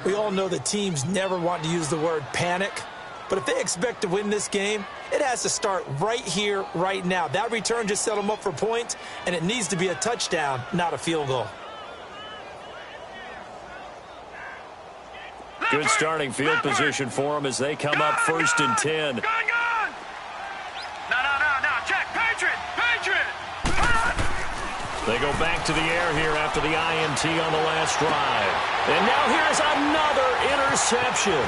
We all know that teams never want to use the word panic. But if they expect to win this game, it has to start right here, right now. That return just set them up for points, and it needs to be a touchdown, not a field goal. Good starting field position for them as they come up first and 10. No, check, Patriot! They go back to the air here after the INT on the last drive. And now here's another interception.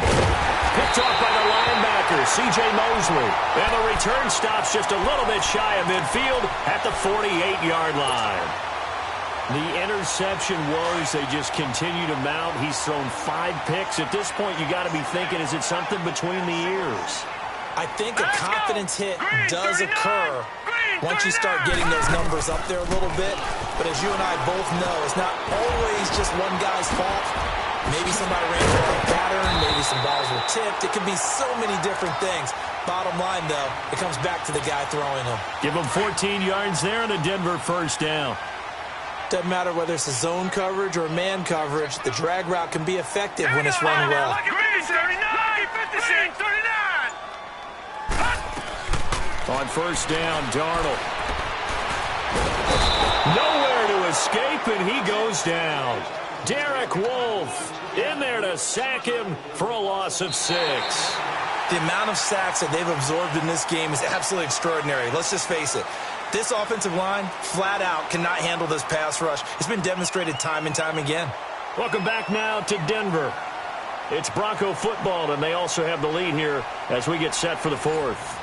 Picked off by the linebacker, C.J. Mosley. And the return stops just a little bit shy of midfield at the 48-yard line. The interception woes, they just continue to mount. He's thrown 5 picks. At this point, you got to be thinking, is it something between the ears? I think a confidence hit does occur once you start getting those numbers up there a little bit. But as you and I both know, it's not always just one guy's fault. Maybe somebody ran the wrong pattern. Maybe some balls were tipped. It could be so many different things. Bottom line, though, it comes back to the guy throwing them. Give him 14 yards there and a Denver first down. Doesn't matter whether it's a zone coverage or man coverage. The drag route can be effective when it's run well. On first down, Darnold. Nowhere to escape, and he goes down. Derek Wolfe in there to sack him for a loss of 6. The amount of sacks that they've absorbed in this game is absolutely extraordinary. Let's just face it. This offensive line, flat out, cannot handle this pass rush. It's been demonstrated time and time again. Welcome back now to Denver. It's Bronco football, and they also have the lead here as we get set for the fourth.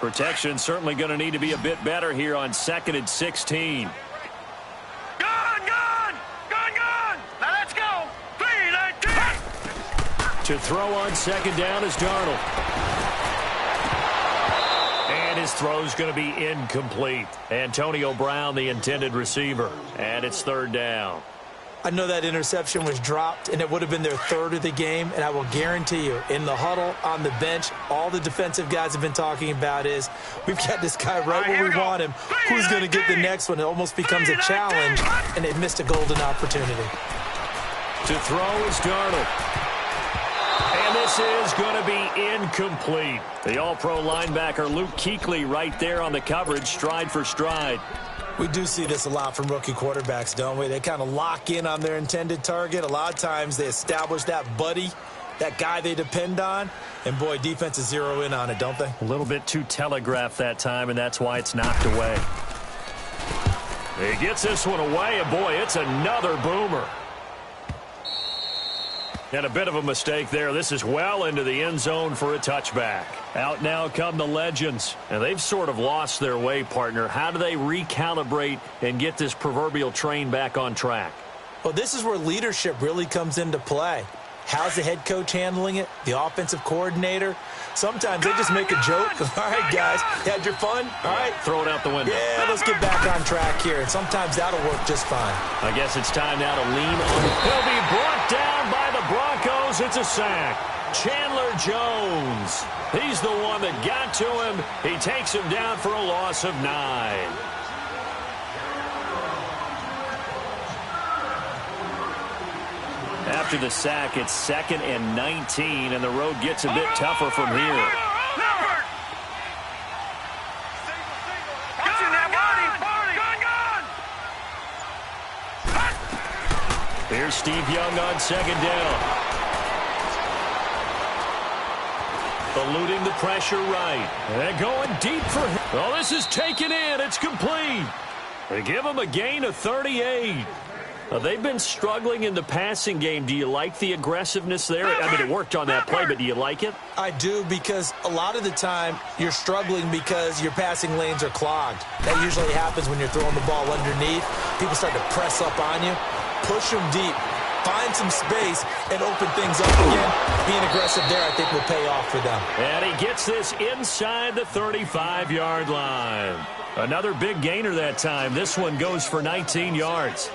Protection certainly going to need to be a bit better here on 2nd and 16. Gone! Now let's go! 3-19! To throw on 2nd down is Darnold. And his throw's going to be incomplete. Antonio Brown, the intended receiver. And it's 3rd down. I know that interception was dropped, and it would have been their 3rd of the game, and I will guarantee you, in the huddle, on the bench, all the defensive guys have been talking about is, we've got this guy right where we want him. Who's going to get the next one? It almost becomes a challenge, and they've missed a golden opportunity. To throw is Darnold. And this is going to be incomplete. The all-pro linebacker Luke Kuechly right there on the coverage, stride for stride. We do see this a lot from rookie quarterbacks, don't we? They kind of lock in on their intended target. A lot of times they establish that buddy, that guy they depend on, and, boy, defenses zero in on it, don't they? A little bit too telegraphed that time, and that's why it's knocked away. He gets this one away, and, boy, it's another boomer. And a bit of a mistake there. This is well into the end zone for a touchback. Out now come the Legends. And they've sort of lost their way, partner. How do they recalibrate and get this proverbial train back on track? Well, this is where leadership really comes into play. How's the head coach handling it? The offensive coordinator? Sometimes they just make a joke. All right, guys, had your fun? All right. Throw it out the window. Yeah, let's get back on track here. And sometimes that'll work just fine. I guess it's time now to lean on. He'll be brought down by the Broncos. It's a sack. Chandler Jones. He's the one that got to him. He takes him down for a loss of 9. After the sack, it's 2nd and 19, and the road gets a bit tougher from here. Here's Steve Young on 2nd down. Eluding the pressure right. And going deep for him. Oh, this is taken in. It's complete. They give him a gain of 38. They've been struggling in the passing game. Do you like the aggressiveness there? I mean, it worked on that play, but do you like it? I do, because a lot of the time you're struggling because your passing lanes are clogged. That usually happens when you're throwing the ball underneath. People start to press up on you. Push them deep. Find some space and open things up again. Being aggressive there, I think, will pay off for them. And he gets this inside the 35-yard line. Another big gainer that time. This one goes for 19 yards.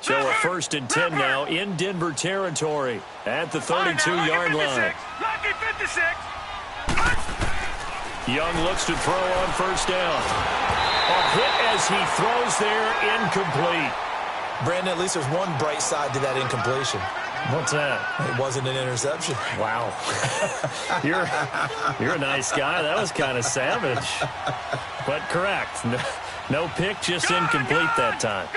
So a 1st and 10 now in Denver territory at the 32-yard line. Lucky 56. Young looks to throw on 1st down. A hit as he throws there, incomplete. Brandon, at least there's one bright side to that incompletion. What's that? It wasn't an interception. Wow. You're a nice guy. That was kind of savage. But correct. No pick, just incomplete that time.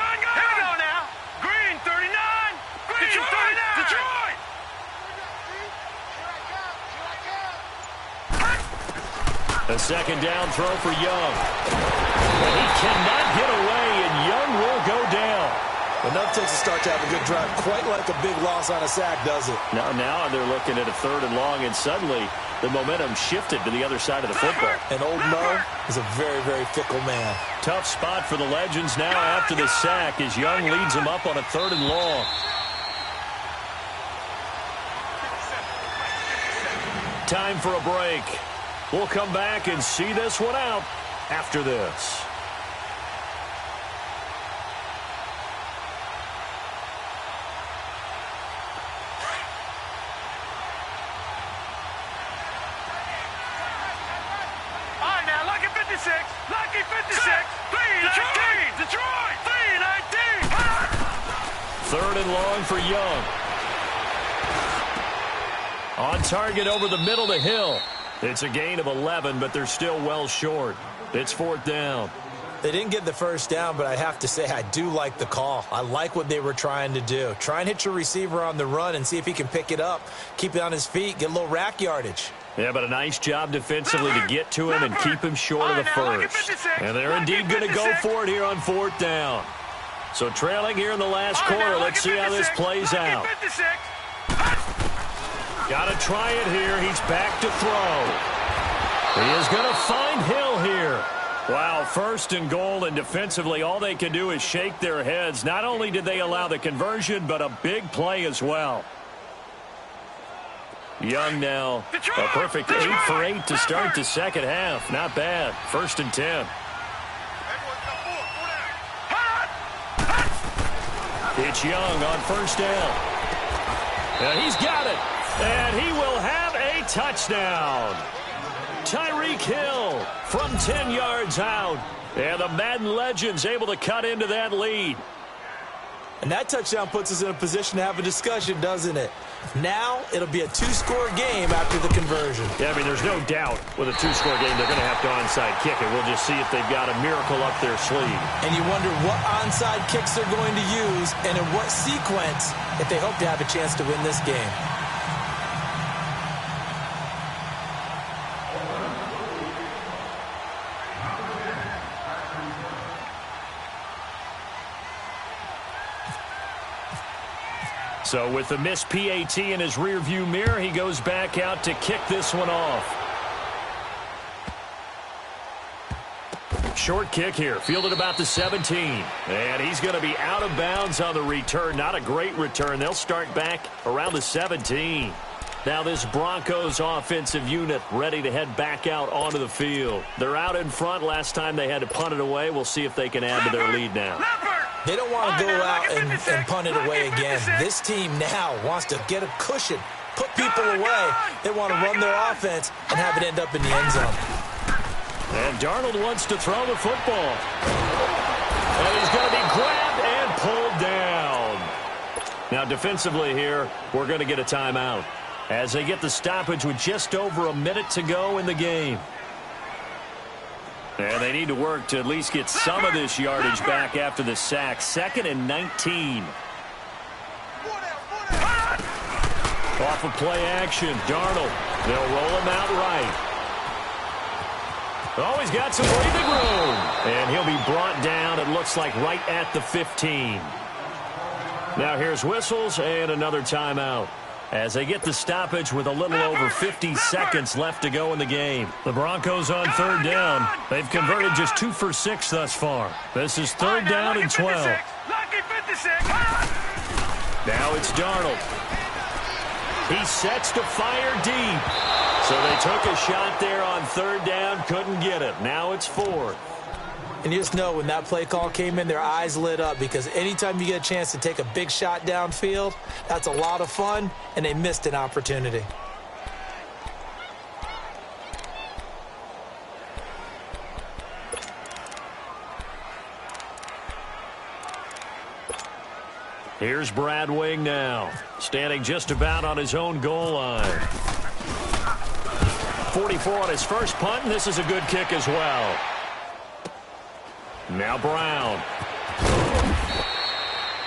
A 2nd down throw for Young. And he cannot get away, and Young will go down. Enough takes to start to have a good drive. Quite like a big loss on a sack, does it? Now they're looking at a 3rd and long, and suddenly the momentum shifted to the other side of the football. And old Mo is a very, very fickle man. Tough spot for the Legends now after the sack as Young leads them up on a 3rd and long. Time for a break. We'll come back and see this one out after this. All right, now, lucky 56. Lucky 56. 3-19. Detroit. 3-19. 3rd and long for Young. On target over the middle to Hill. It's a gain of 11, but they're still well short. It's 4th down. They didn't get the first down, but I have to say I do like the call. I like what they were trying to do. Try and hit your receiver on the run and see if he can pick it up, keep it on his feet, get a little rack yardage. Yeah, but a nice job defensively to get to him and keep him short of the first. And they're indeed going to go for it here on 4th down. So trailing here in the last quarter, let's see how this plays out. Got to try it here. He's back to throw. He is going to find Hill here. Wow, 1st and goal, and defensively all they can do is shake their heads. Not only did they allow the conversion, but a big play as well. Young now, a perfect 8 for 8 to start the second half. Not bad. 1st and 10. It's Young on 1st down. And he's got it. And he will have a touchdown. Tyreek Hill from 10 yards out. And the Madden Legends able to cut into that lead. And that touchdown puts us in a position to have a discussion, doesn't it? Now it'll be a 2-score game after the conversion. Yeah, I mean, there's no doubt with a 2-score game they're going to have to onside kick it. We'll just see if they've got a miracle up their sleeve. And you wonder what onside kicks they're going to use and in what sequence if they hope to have a chance to win this game. So with the missed PAT in his rearview mirror, he goes back out to kick this one off. Short kick here, fielded about the 17. And he's going to be out of bounds on the return. Not a great return. They'll start back around the 17. Now this Broncos offensive unit ready to head back out onto the field. They're out in front. Last time they had to punt it away. We'll see if they can add to their lead now. They don't want to go out and punt it away again. This team now wants to get a cushion, put people away. They want to run their offense and have it end up in the end zone. And Darnold wants to throw the football. And he's going to be grabbed and pulled down. Now defensively here, we're going to get a timeout as they get the stoppage with just over a minute to go in the game. And they need to work to at least get some of this yardage back after the sack. 2nd and 19. Off of play action, Darnold. They'll roll him out right. Oh, he's got some breathing room. And he'll be brought down, it looks like, right at the 15. Now here's whistles and another timeout as they get the stoppage with a little over 50 seconds left to go in the game. The Broncos on 3rd down. They've converted just 2 for 6 thus far. This is 3rd down and 12. Now it's Darnold. He sets to fire deep. So they took a shot there on 3rd down, couldn't get it. Now it's 4th. And you just know when that play call came in, their eyes lit up because anytime you get a chance to take a big shot downfield, that's a lot of fun, and they missed an opportunity. Here's Brad Wing now, standing just about on his own goal line. 44 on his first punt, and this is a good kick as well. Now Brown.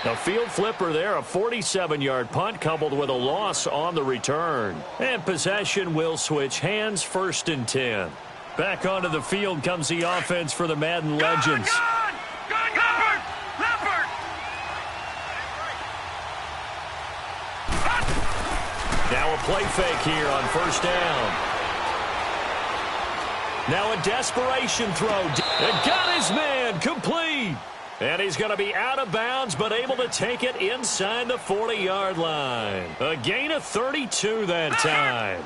A field flipper there, a 47-yard punt coupled with a loss on the return. And possession will switch hands, 1st and 10. Back onto the field comes the offense for the Madden Legends. Now a play fake here on 1st down. Now a desperation throw. And got his man complete. And he's going to be out of bounds, but able to take it inside the 40-yard line. A gain of 32 that time.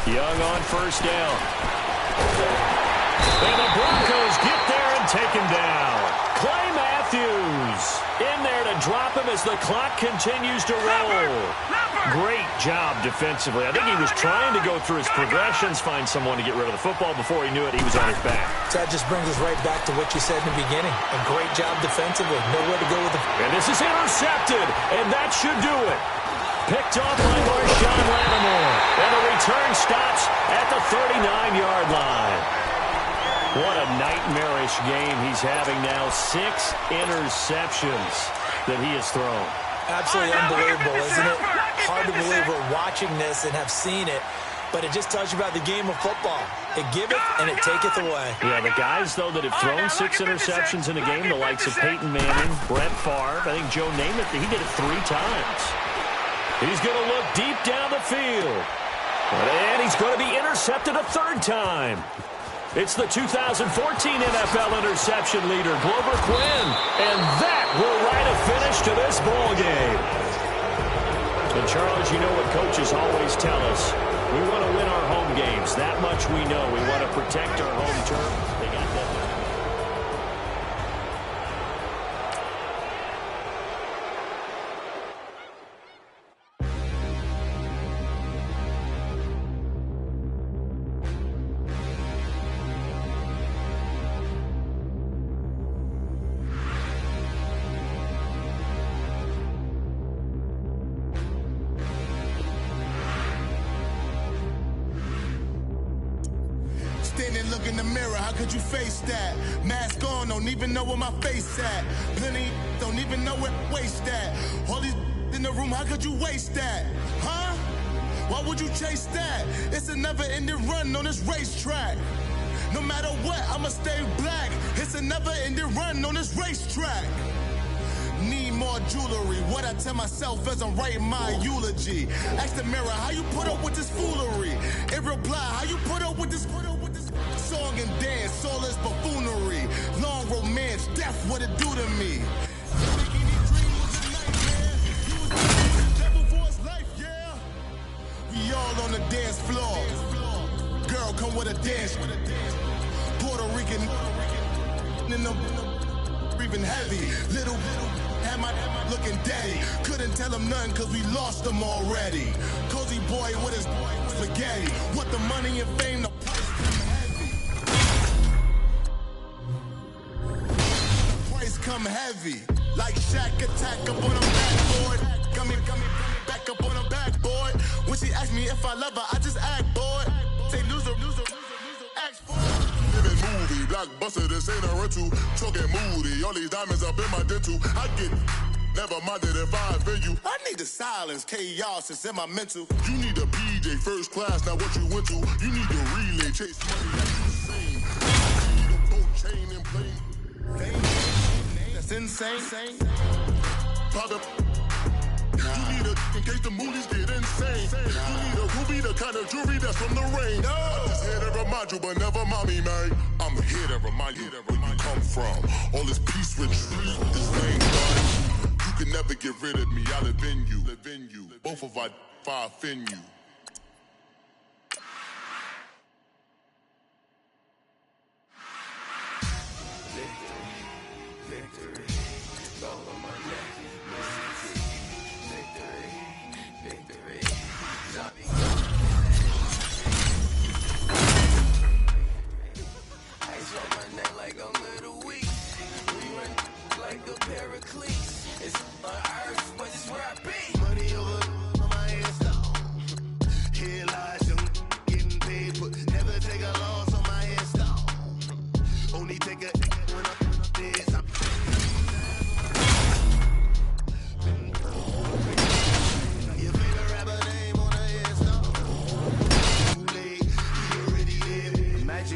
Young on 1st down. And the Broncos get there and take him down. Clay Matthews in there to drop him as the clock continues to roll. Great job defensively. I think he was trying to go through his progressions, find someone to get rid of the football. Before he knew it, he was on his back. So that just brings us right back to what you said in the beginning. A great job defensively. Nowhere to go with the... And this is intercepted, and that should do it. Picked off by Marshawn Lattimore. And the return stops at the 39-yard line. What a nightmarish game he's having now. 6 interceptions that he has thrown. Absolutely unbelievable, isn't it? Hard to believe we're watching this and have seen it, but it just tells you about the game of football. It giveth and it taketh away. Yeah, the guys, though, that have thrown 6 interceptions in a game, the likes of Peyton Manning, Brett Favre, I think Joe Namath, he did it 3 times. He's going to look deep down the field. And he's going to be intercepted a 3rd time. It's the 2014 NFL interception leader, Glover Quinn. And that will write a finish to this ball game. And, Charles, you know what coaches always tell us. We want to win our home games. That much we know. We want to protect our home turf. They got that. Look in the mirror, how could you face that? Mask on, don't even know where my face at. Plenty don't even know where waste at. All these in the room, how could you waste that? Huh? Why would you chase that? It's a never-ending run on this racetrack. No matter what, I'ma stay black. It's a never-ending run on this racetrack. Need more jewelry. What I tell myself as I'm writing my eulogy. Ask the mirror, how you put up with this foolery? It reply, how you put up with this song and dance, soulless buffoonery. Long romance, death, what it do to me? We all on the dance floor. Girl, come with a dance. Puerto Rican in the breathing heavy. Little had my looking daddy. Couldn't tell him nothing cause we lost him already. Cozy boy with his spaghetti. What the money and fame, the price come heavy. Like Shaq attack up on a backboard. Got me back up on a backboard. When she asked me if I love her, I just act bored. Say loser, act for living movie, blockbuster, this ain't a rental. Talking moody, all these diamonds up in my dental. I get never minded if I offend you. I need the silence, chaos, it's in my mental. You need a PJ first class, not what you went to. You need the relay, chase money like you insane. You need a boat chain and plane. That's insane. Pop you need a in case the movies get insane. You need a ruby, the kind of jewelry that's from the rain. I'm just here to remind you, but never mommy, man. I'm here to remind you where you come from. All this peace retreat, this lame gun. You can never get rid of me. I live in you. Both of our fire offend you.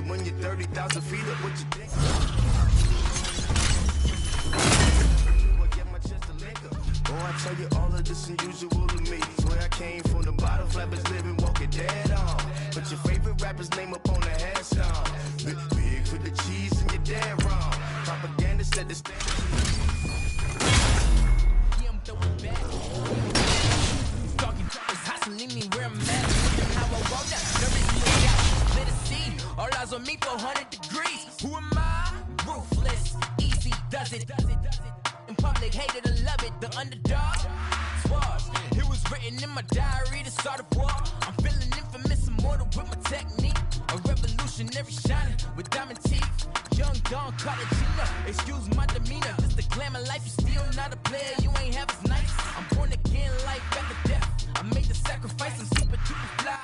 When you're 30,000 feet up with your dick. I tell you all of this unusual to me. Swear I came from the bottom, flappers living, walking dead on. Put your favorite rapper's name up on the headstone. Big for the cheese and you're dead wrong. Propaganda said the standard. Yeah, I'm throwing back. Talking rappers hustling me where I'm at. How I walk down, nervous out. Let us see, all eyes on me, 400 degrees. Who am I? Ruthless, easy, does it. In public. it, hate it, or love it, the underdog. Swars. It was written in my diary to start a war. I'm feeling infamous, immortal with my technique. A revolutionary shining with diamond teeth. Young Don Cartagena, excuse my demeanor. This the glamour life, you still not a player, you ain't half as nice. I'm born again, life after death. I made the sacrifice, I'm super duper fly.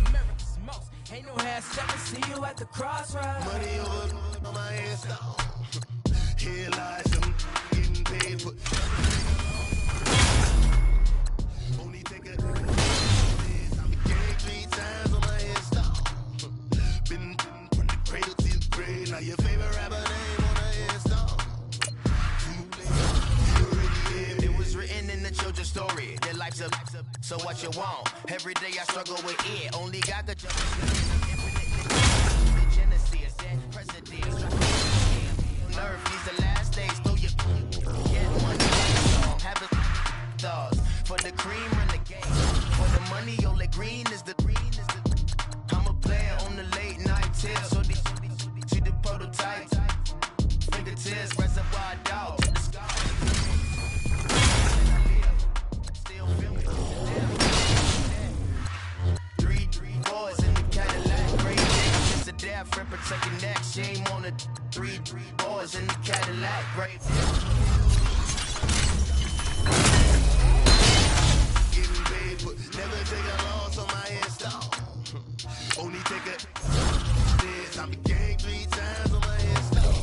America's most, ain't no half ever see you at the crossroads. Money over on my head, stop. Here lies them getting paid for. Only take a I'm getting 3 times on my head, stop. Been from the cradle to the grave. Now your favorite rapper name on the head, stop. It was written in the children's story. Their life's a so what you want. Every day I struggle with it. Only God could judge. Genesis and presidents. Nerve, these the last days. Throw your get money. Have a thoughts for the cream run the game. For the money, only green is the. I'm a player on the late night tip. So these to the prototype. Fingertips, reservoir dog to the sky. Still feel me. 3 boys in the Cadillac. Great nigga, just a death friend protecting neck. Shame on the 3 boys in the Cadillac. Great Getting paid for. Never take a loss on my head, stop. Only take a this. I'm gang 3 times on my head, stop.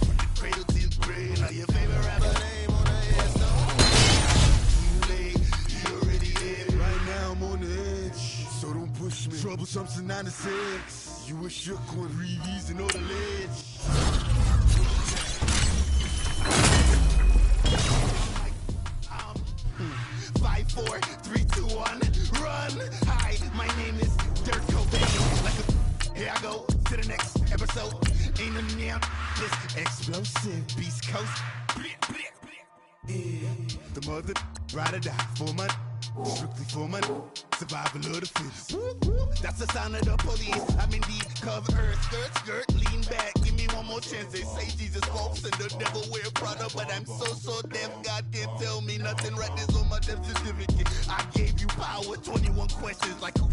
From the cradle to the grave. Now your favorite rapper name on the head, stop. Too late, you already dead. Right now I'm on the edge, so don't push me. Troublesome to 9 to 6. You were shook on Reeves and all the ledge. 5, 4, 3, 2, 1, run. Hi, my name is Dirk Cobain. Like here I go to the next episode. Ain't no damn this explosive Beast Coast. Yeah, the mother ride or die for my strictly for my survival of the fittest. That's the sound of the police. I'm in the cover, skirt, lean back. Give me one more chance. They say Jesus walks and the devil wear Prada, but I'm so deaf. God can't tell me nothing. Right this on my death certificate. I gave you power. 21 questions like who?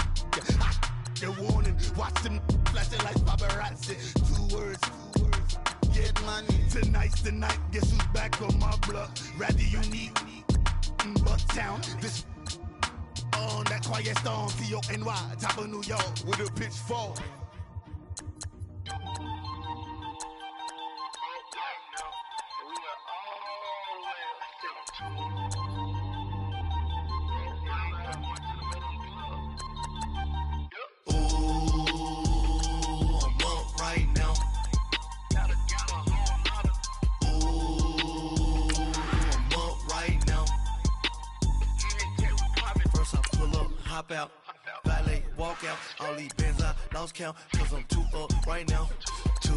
The warning. Watch them flashing like paparazzi. 2 words. Get money. Tonight's the night. Guess who's back on my block? Rather unique. Bucktown. This on that quiet storm. T-O-N-Y. Top of New York with a pitchfork. Hop out, valet, walk out. All these bands I lost count, cause I'm too up right now. Too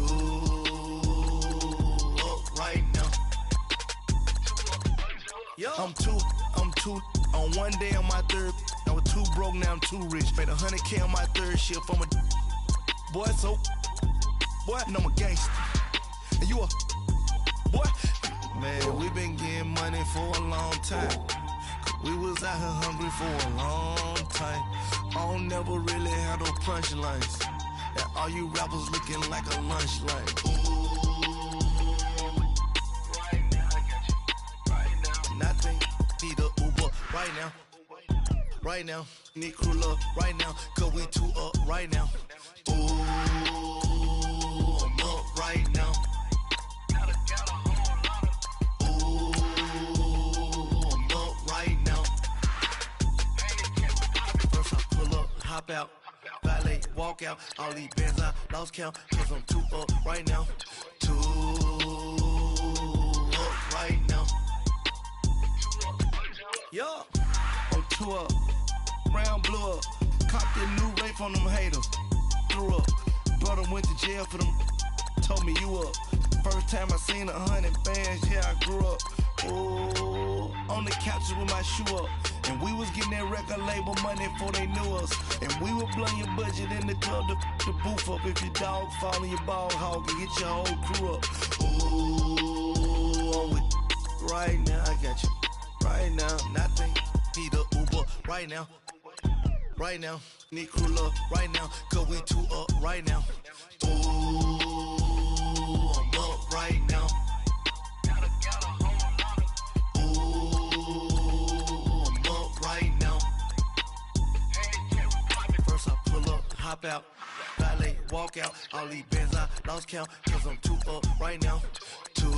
up right now. I'm too on one day on my third. I was too broke, now I'm too rich. Made 100K on my third shift. I'm a boy, so boy, and I'm a gangster. And you a boy. Man, we been getting money for a long time. We was out here hungry for a long time. I don't never really have no punchlines. And all you rappers looking like a lunch line. Right now, I got you. Right now. Nothing, need a Uber right now. Right now, need crew up right now. Cause we too up right now. Ooh, I'm up right now. Hop out, valet, walk out. All these bands I lost count, cause I'm too up right now. Too up right now. Yo, I'm too up. Round blew up. Copped that new rape on them haters. Threw up. Brother went to jail for them. Told me you up. First time I seen 100 bands, yeah, I grew up. Oh, on the couch with my shoe up. And we was getting that record label money before they knew us. And we were blowing your budget in the club to the booth up. If your dog fall in your ball hog and get your whole crew up. Ooh, I'm with right now, I got you. Right now, nothing. Need a Uber right now. Right now, need crew love right now. Cause we two up right now. Ooh, I'm up right now. Hop out, valet, walk out. All these bands I lost count, cause I'm too up right now. Too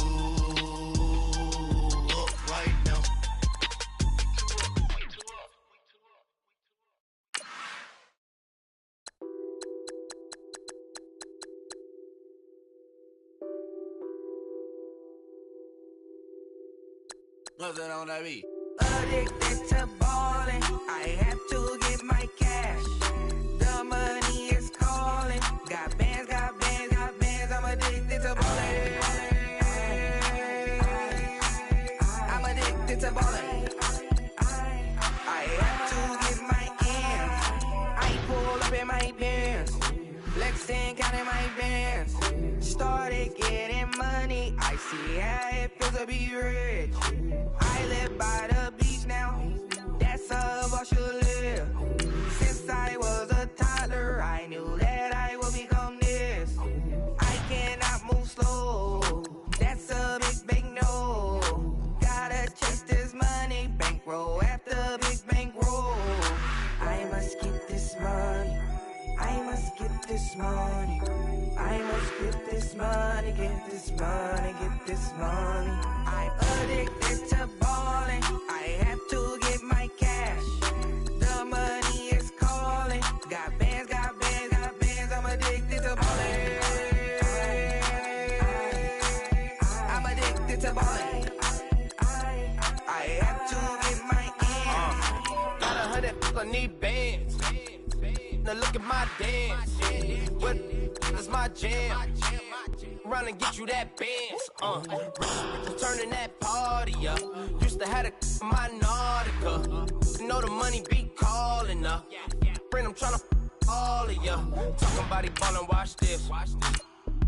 up right now. Nothing on that beat. Addicted to ballin', I have to get my cash. The money is calling. Got bands, got bands, got bands. I'm addicted to ballin'. I'm addicted to ballin'. I have to get my ends. I pull up in my pants, flexing, counting my bands. Started getting money. I see how it feels to be rich. I live by the beach now. That's how I should live. Since I was a toddler, I knew that I would become this. I cannot move slow. That's a big no. Gotta chase this money, bankroll after big bankroll. I must get this money. I must get this money. I must get this money, get this money, get this money. I'm addicted to ballin'. I have to get my cash. The money is calling. Got bands, got bands, got bands. I'm addicted to ballin'. I'm addicted to ballin'. I have to get my ends. Got 100, I need bands. Now look at my dance. What is my jam? Run and get you that bands. Turning that party up. Used to have a my Nautica. Know the money be calling up. Friend, I'm tryna all of ya. Talking about he ballin', watch this.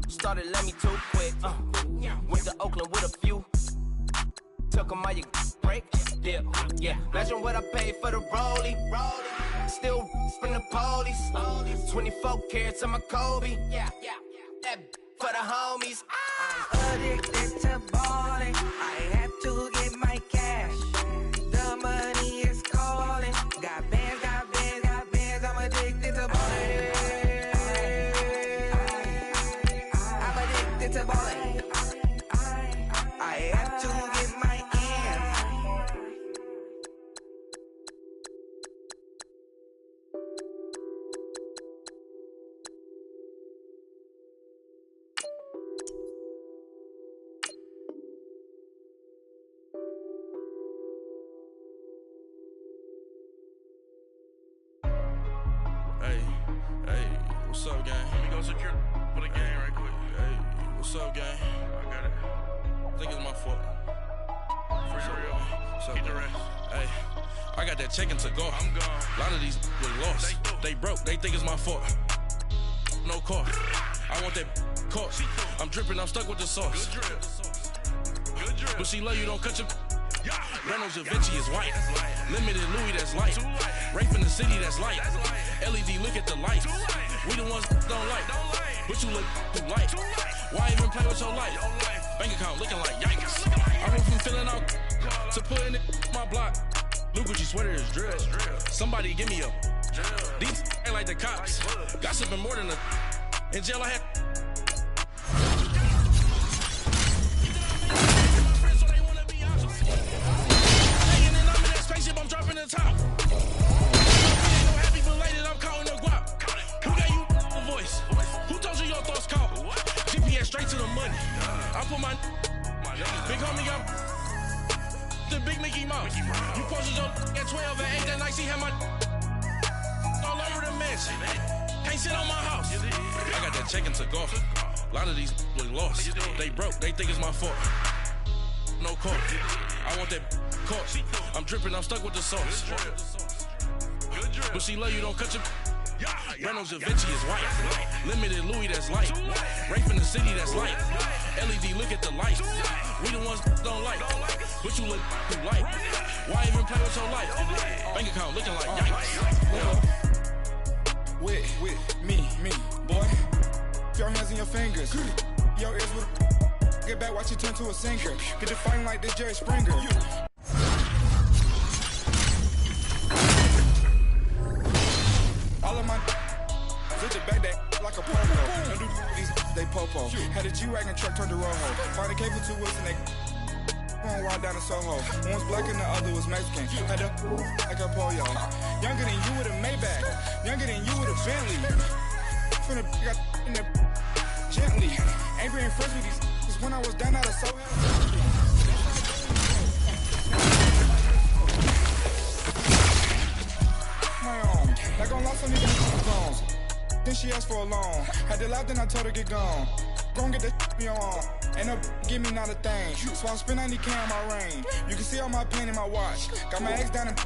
Started let me too quick. Went to Oakland with a few. Took 'em all you break. Dip. Yeah. Imagine what I paid for the rollie. Still from the police. 24 carats on my Kobe. Yeah. That for the homies. I'm addicted to ballin'. I have to get my cash. The money is calling. Got bands, got bands, got bands. I'm addicted to ballin'. I'm addicted to ballin'. I have to get my ends. Hey, what's up, gang? Let me go secure for the game right quick. Hey, what's up, gang? I got it. I think it's my fault. For real. What's up, the rest. Hey, I got that chicken to go. I'm gone. A lot of these was lost. They broke. They think it's my fault. No car. I want that car. I'm dripping. I'm stuck with the sauce. Good drip. But she love you. Don't cut your. Reynolds Da Vinci is white. Limited Louis, that's light. Rape in the city, that's light. LED, look at the light. We the ones don't like. But you look too light. Why even play with your life? Bank account looking like yikes. I went from filling out to putting it in my block. New Gucci sweater is drill. Somebody give me a. These ain't like the cops. Gossiping more than a. In jail I had. I'm dropping the top. Ain't no happy belated, I'm counting the guap. Who gave you a voice? Who told you your thoughts count? GPS straight to the money. I put my big homie got the big Mickey Mouse. You posted your at 12 and 8 that night, she had my all over the mansion. Can't sit on my house. I got that check into golf. A lot of these was lost. They broke, they think it's my fault. No call. I want that caught. I'm dripping, I'm stuck with the sauce. But she love you, don't cut your. Reynolds Da Vinci is white. Limited Louis, that's light. Rape in the city, that's light. LED, look at the light. We the ones don't like. But you look too light. Why even play with your life? Bank account looking like yikes. With me, boy. Your hands and your fingers. Your ears with. Get back, watch you turn to a singer. Get to fighting like this Jerry Springer. All of my switch it back that like a popo. Don't do these, they popo. Had a G-Wagon truck turned to Rojo. Find a cable 2 wheels and they going wild down in Soho. One was black and the other was Mexican. Had a like a pollo. Younger than you with a Maybach. Younger than you with a Bentley. From the got in the gently. Ain't being friends with these. Cause when I was down out of Soho. My own. Like on lost on these phones. Then she asked for a loan. Had to laugh, then I told her get gone. Gon' get that me on. Ain't no give me not a thing. So I spend 90K on my ring. You can see all my pain in my watch. Got my ex down and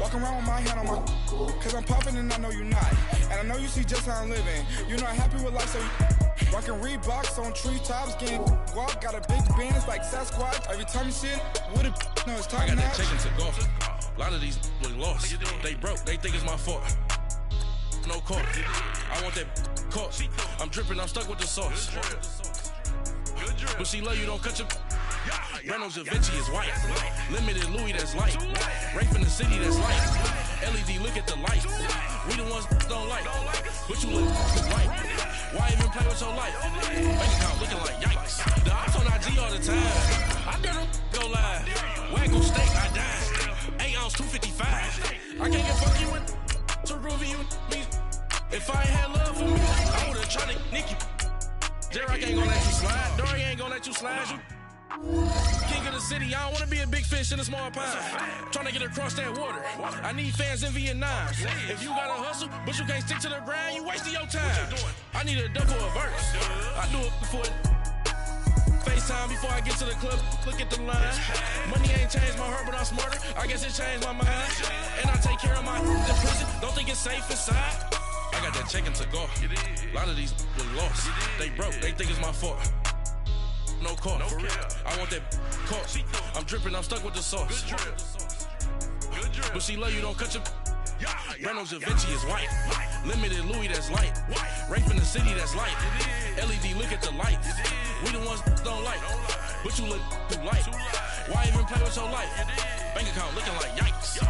walking around with my hand on my. Cause I'm popping and I know you not. And I know you see just how I'm living. You're not happy with life, so you rockin' Reeboks on treetops, getting guap. Got a big band, it's like Sasquatch. Every time you see it, with a no, it's time. I got that chicken to golf. A lot of these look lost. They broke, they think it's my fault. No caught. I want that caught. I'm dripping, I'm stuck with the sauce. But she love you, don't cut your. Reynolds Da Vinci is white. Limited Louis, that's light. Rape in the city, that's light. LED, look at the light. We the ones don't like. But you look right. Why even play with your life? Bank account looking like yikes. The ops on IG all the time. I dare them go live. Wagyu steak, I died. 8 ounce, 255. I can't get fucking with to prove you me. If I ain't had love for me, I would've tried to nick you. J-Rock ain't gonna let you slide. Dory ain't gonna let you slide. You king of the city, I don't wanna be a big fish in a small pond. Trying to get across that water. I need fans in Vietnam. If you gotta hustle, but you can't stick to the grind, you wasting your time. I need a double a verse. I do it before FaceTime before I get to the club. Look at the line. Money ain't changed my heart, but I'm smarter. I guess it changed my mind. And I take care of my in prison. Don't think it's safe inside. I got that chicken to go. A lot of these look lost. They broke, they think it's my fault. No caught, for real. I want that caught. I'm dripping, I'm stuck with the sauce. But she love you, don't cut your. Reynolds Da Vinci is white. Limited Louis, that's light. Rape in the city, that's light. LED, look at the light. We the ones don't like. But you look too light. Why even play with your life? Bank account looking like yikes.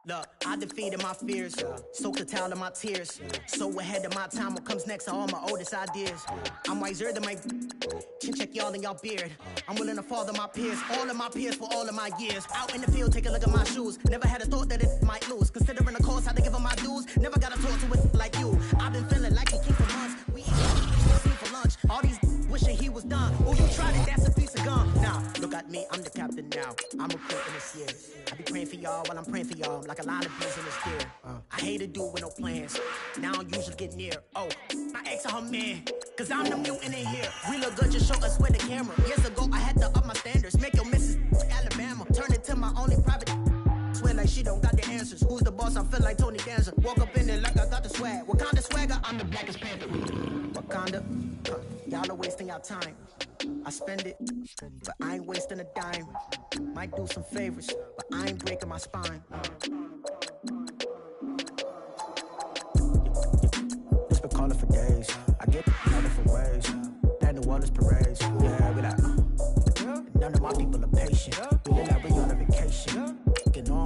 Look, I defeated my fears, soaked the towel in my tears. So ahead of my time, what comes next are all my oldest ideas. I'm wiser than my chin check y'all in y'all beard. I'm willing to father my peers, all of my peers for all of my years. Out in the field, take a look at my shoes. Never had a thought that it might lose. Considering the cost, had to give them my dues. Never got to talk to it like you. I've been feeling like a king for months. We eat for lunch. All these wishing he was done. Oh, you tried it, that's a piece of gum. Now, look at me, I'm the captain now. I'm a quit in this year. I be praying for y'all while I'm praying for y'all. Like a lot of bees in this fear. I hate to do it with no plans. Now I usually get near. Oh, my ex or her man. Cause I'm the mutant in here. We look good, just show us where the camera. Years ago, I had to up my standards. Make your missus Alabama. Turn it to my only private. Swear like she don't got the answers. Who's the boss? I feel like Tony Danza. Walk up in there like I got the swag. Wakanda swagger, I'm the blackest panther. Wakanda, y'all are wasting your time. I spend it, but I ain't wasting a dime. Might do some favors, but I ain't breaking my spine. It's been calling for days. I get all different ways. That New Orleans parades. Yeah, we like, none of my people are patient. We look like we on a vacation. Getting all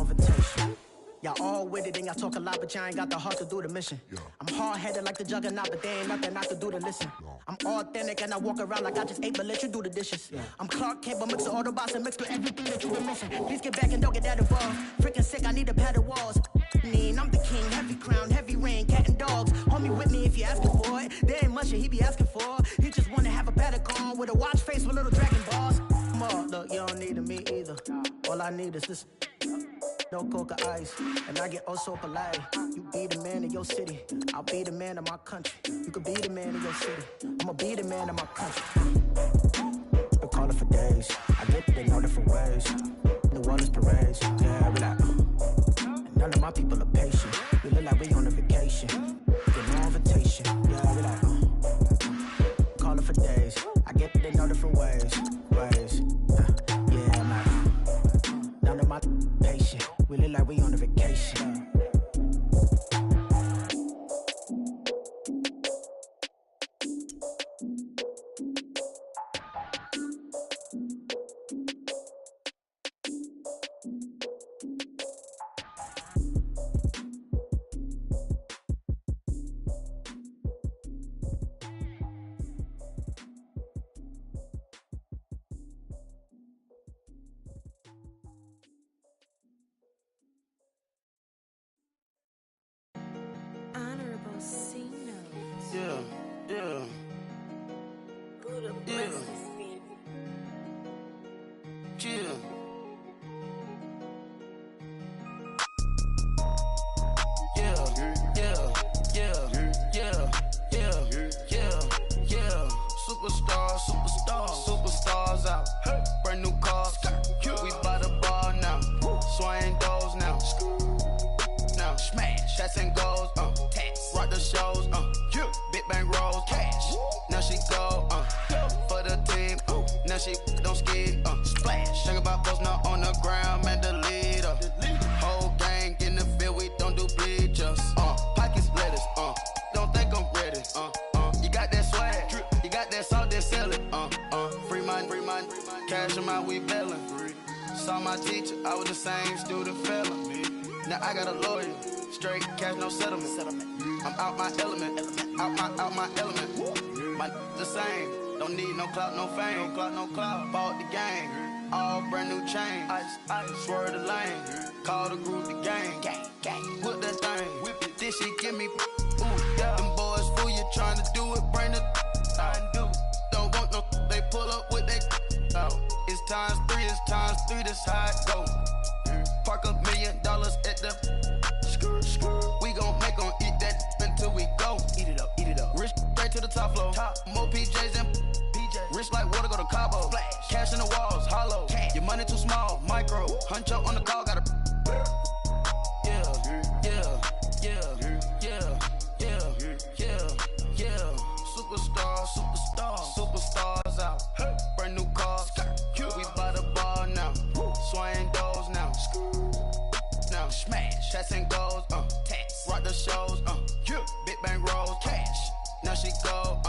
with it and y'all talk a lot, but y'all ain't got the heart to do the mission. I'm hard-headed like the juggernaut, but there ain't nothing I can do to listen. I'm authentic and I walk around like I just ate, but let you do the dishes. I'm Clark Kent, but mix the Autobots and mix with everything that you been missing. Please get back and don't get that involved. Freaking sick, I need a pad of walls. I'm the king, heavy crown, heavy rain, cat and dogs. Homie with me if you asking for it. There ain't much that he be asking for. He just wanna have a paddock on with a watch face with little dragon balls. Look, you don't need me either. All I need is this. No coca ice, and I get oh so polite. You be the man of your city, I'll be the man of my country. You could be the man of your city, I'ma be the man of my country. Been calling for days, I get they know different ways. New Orleans parades, yeah, relax. And none of my people are patient. We look like we on a vacation. Get no invitation, yeah, relax. Calling for days, I get they know different ways. Yeah, I'm like, none of my patient. We look like we on a vacation. Superstars out. Brand new cars. We by the bar now. Swaying doors now. Now smash. Shots and goals. Rock the shows. Big bang rolls. Cash. Now she go. For the team. Now she don't ski. Splash. Think about post now on the ground. Man, the leader. Whole gang in the field. We don't do bleachers. Pockets lettuce. Don't think I'm ready. You got that swag. You got that salt that sell it. Free mind. Cash them out, we bailin'. Saw my teacher, I was the same student fella. Now I got a lawyer, straight cash, no settlement. I'm out my element, out my element. My the same, don't need no clout, no fame. No clout, bought the game, all brand new chain. I swerve the lane, call the group the gang. Whip that thing, whip it, this shit give me. Ooh, yeah. Them boys fool you trying to do it, bring it. Don't want no, they pull up with they out. It's times three, this how it go. Park $1 million at the we gon' make them eat that until we go. Eat it up. Rich straight to the top floor. More PJs and rich like water, go to Cabo. Splash. Cash in the walls, hollow. Cash. Your money too small, micro. Huncho on the call, got a Superstars out. Brand new cars. We by the bar now. Swaying doors now. Now smash. Shots and goals. Rock the shows. Big bang rolls. Cash. Now she go.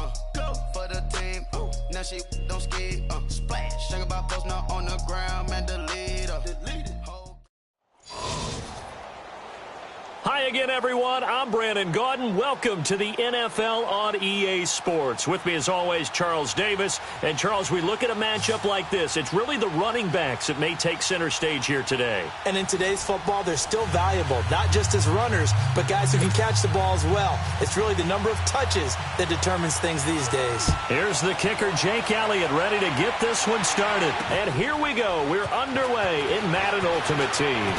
For the team. Now she don't ski. Splash. Think about post now on the ground. Man, the leader. Hi again, everyone. I'm Brandon Gaudin. Welcome to the NFL on EA Sports. With me, as always, Charles Davis. And, Charles, we look at a matchup like this. It's really the running backs that may take center stage here today. And in today's football, they're still valuable, not just as runners, but guys who can catch the ball as well. It's really the number of touches that determines things these days. Here's the kicker, Jake Elliott, ready to get this one started. And here we go. We're underway in Madden Ultimate Team.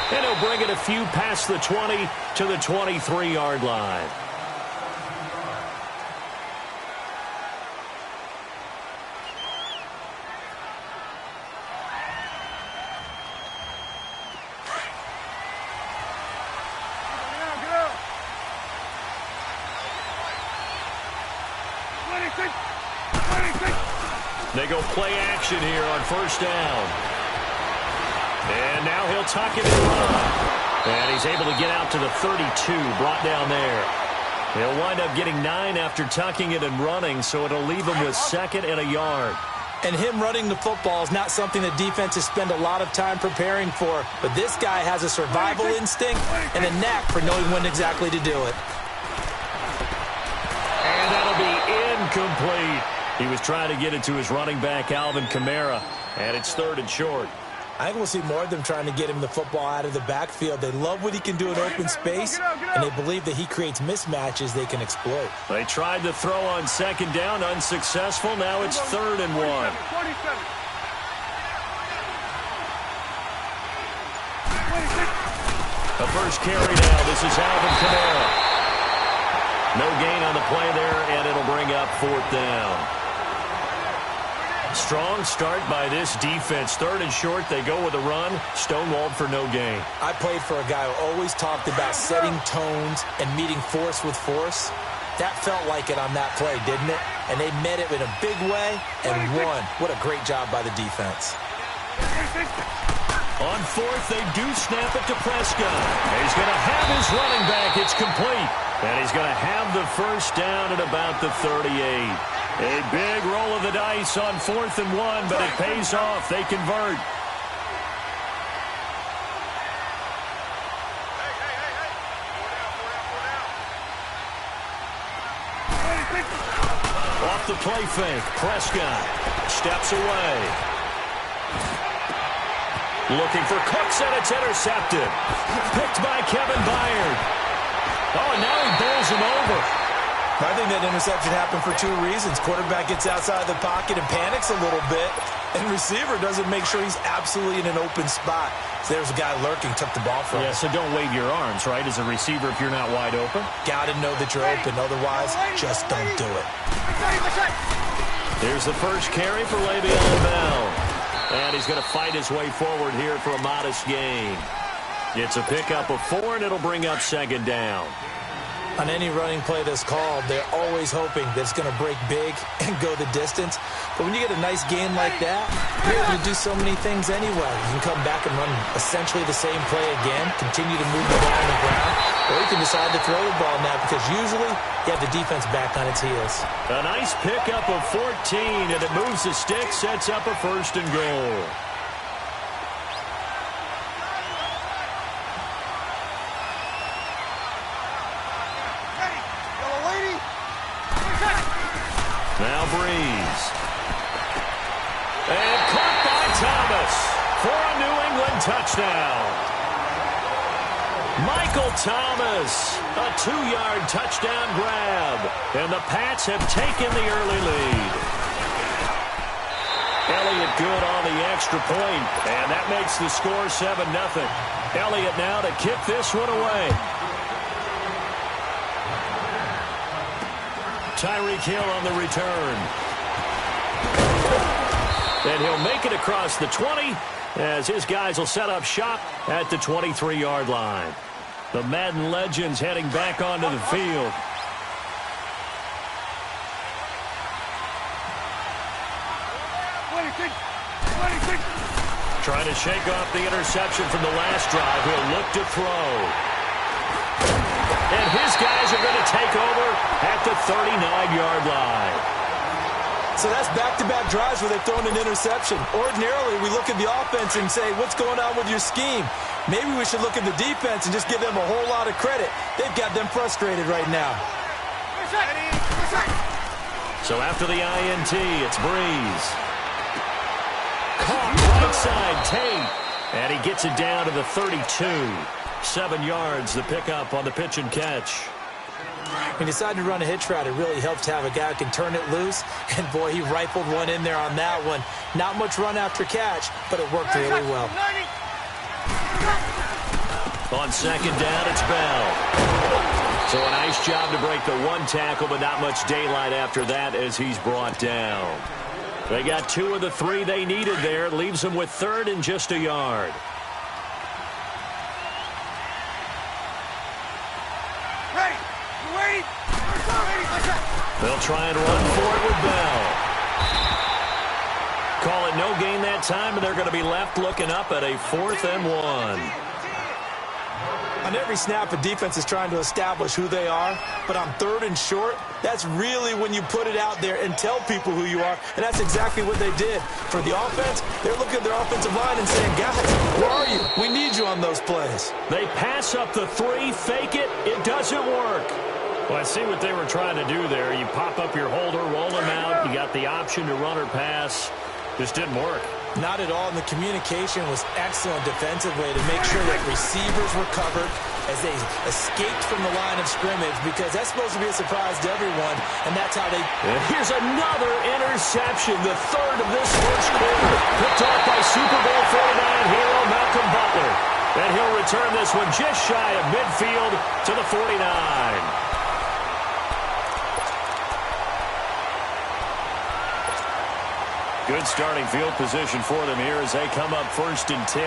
And he'll bring it a few past the 20 to the 23-yard line. They go play action here on first down. And now he'll tuck it and run. And he's able to get out to the 32, brought down there. He'll wind up getting 9 after tucking it and running, so it'll leave him with 2nd and a yard. And him running the football is not something that defenses spend a lot of time preparing for. But this guy has a survival instinct and a knack for knowing when exactly to do it. And that'll be incomplete. He was trying to get it to his running back, Alvin Kamara, and it's 3rd and short. I think we'll see more of them trying to get him the football out of the backfield. They love what he can do in open space, and they believe that he creates mismatches they can exploit. They tried to throw on 2nd down, unsuccessful. Now it's 3rd and 1. The first carry now. This is Alvin Kamara. No gain on the play there, and it'll bring up 4th down. Strong start by this defense. 3rd and short, they go with a run. Stonewalled for no gain. I played for a guy who always talked about setting tones and meeting force with force. That felt like it on that play, didn't it? And they met it in a big way and won. What a great job by the defense. On 4th, they do snap it to Prescott. He's going to have his running back. It's complete. And he's going to have the first down at about the 38. A big roll of the dice on 4th and 1, but it pays off. They convert. Off the play fake, Prescott steps away. Looking for Cooks, and it's intercepted. Picked by Kevin Byard. Oh, and now he bowls him over. I think that interception happened for 2 reasons. Quarterback gets outside the pocket and panics a little bit, and receiver doesn't make sure he's absolutely in an open spot. So there's a guy lurking, took the ball from him. Yeah, so don't wave your arms, right, as a receiver if you're not wide open. Got to know that you're open. Otherwise, just don't do it. Here's the first carry for Le'Veon Bell. And he's going to fight his way forward here for a modest gain. It's a pickup of 4, and it'll bring up 2nd down. On any running play that's called, they're always hoping that it's going to break big and go the distance. But when you get a nice gain like that, you're able to do so many things anyway. You can come back and run essentially the same play again, continue to move the ball on the ground, or you can decide to throw the ball now because usually you have the defense back on its heels. A nice pickup of 14, and it moves the stick, sets up a 1st and goal. Now Breeze. And caught by Thomas for a New England touchdown. Michael Thomas, a 2-yard touchdown grab. And the Pats have taken the early lead. Elliott good on the extra point, and that makes the score 7-0. Elliott now to kick this one away. Tyreek Hill on the return. And he'll make it across the 20 as his guys will set up shop at the 23-yard line. The Madden legends heading back onto the field. Trying to shake off the interception from the last drive. He'll look to throw. And his guys are going to take over at the 39-yard line. So that's back-to-back drives where they've thrown an interception. Ordinarily, we look at the offense and say, what's going on with your scheme? Maybe we should look at the defense and just give them a whole lot of credit. They've got them frustrated right now. So after the INT, it's Breeze. Caught right side, Tate. And he gets it down to the 32. 7 yards, the pickup on the pitch and catch. He decided to run a hitch route. It really helps to have a guy who can turn it loose. And, boy, he rifled one in there on that one. Not much run after catch, but it worked really well. On 2nd down, it's Bell. So a nice job to break the 1 tackle, but not much daylight after that as he's brought down. They got 2 of the 3 they needed there. It leaves them with 3rd and just a yard. They'll try and run for it with Bell. Call it no gain that time, and they're going to be left looking up at a 4th and 1. On every snap, a defense is trying to establish who they are, but on 3rd and short, that's really when you put it out there and tell people who you are, and that's exactly what they did. For the offense, they're looking at their offensive line and saying, guys, where are you? We need you on those plays. They pass up the 3, fake it. It doesn't work. Well, I see what they were trying to do there. You pop up your holder, roll them out. You got the option to run or pass. Just didn't work. Not at all, and the communication was excellent defensively to make sure that receivers were covered as they escaped from the line of scrimmage, because that's supposed to be a surprise to everyone, and that's how they... And here's another interception, the 3rd of this first quarter. Picked off by Super Bowl 49 hero Malcolm Butler. And he'll return this one just shy of midfield to the 49. Good starting field position for them here as they come up 1st and 10.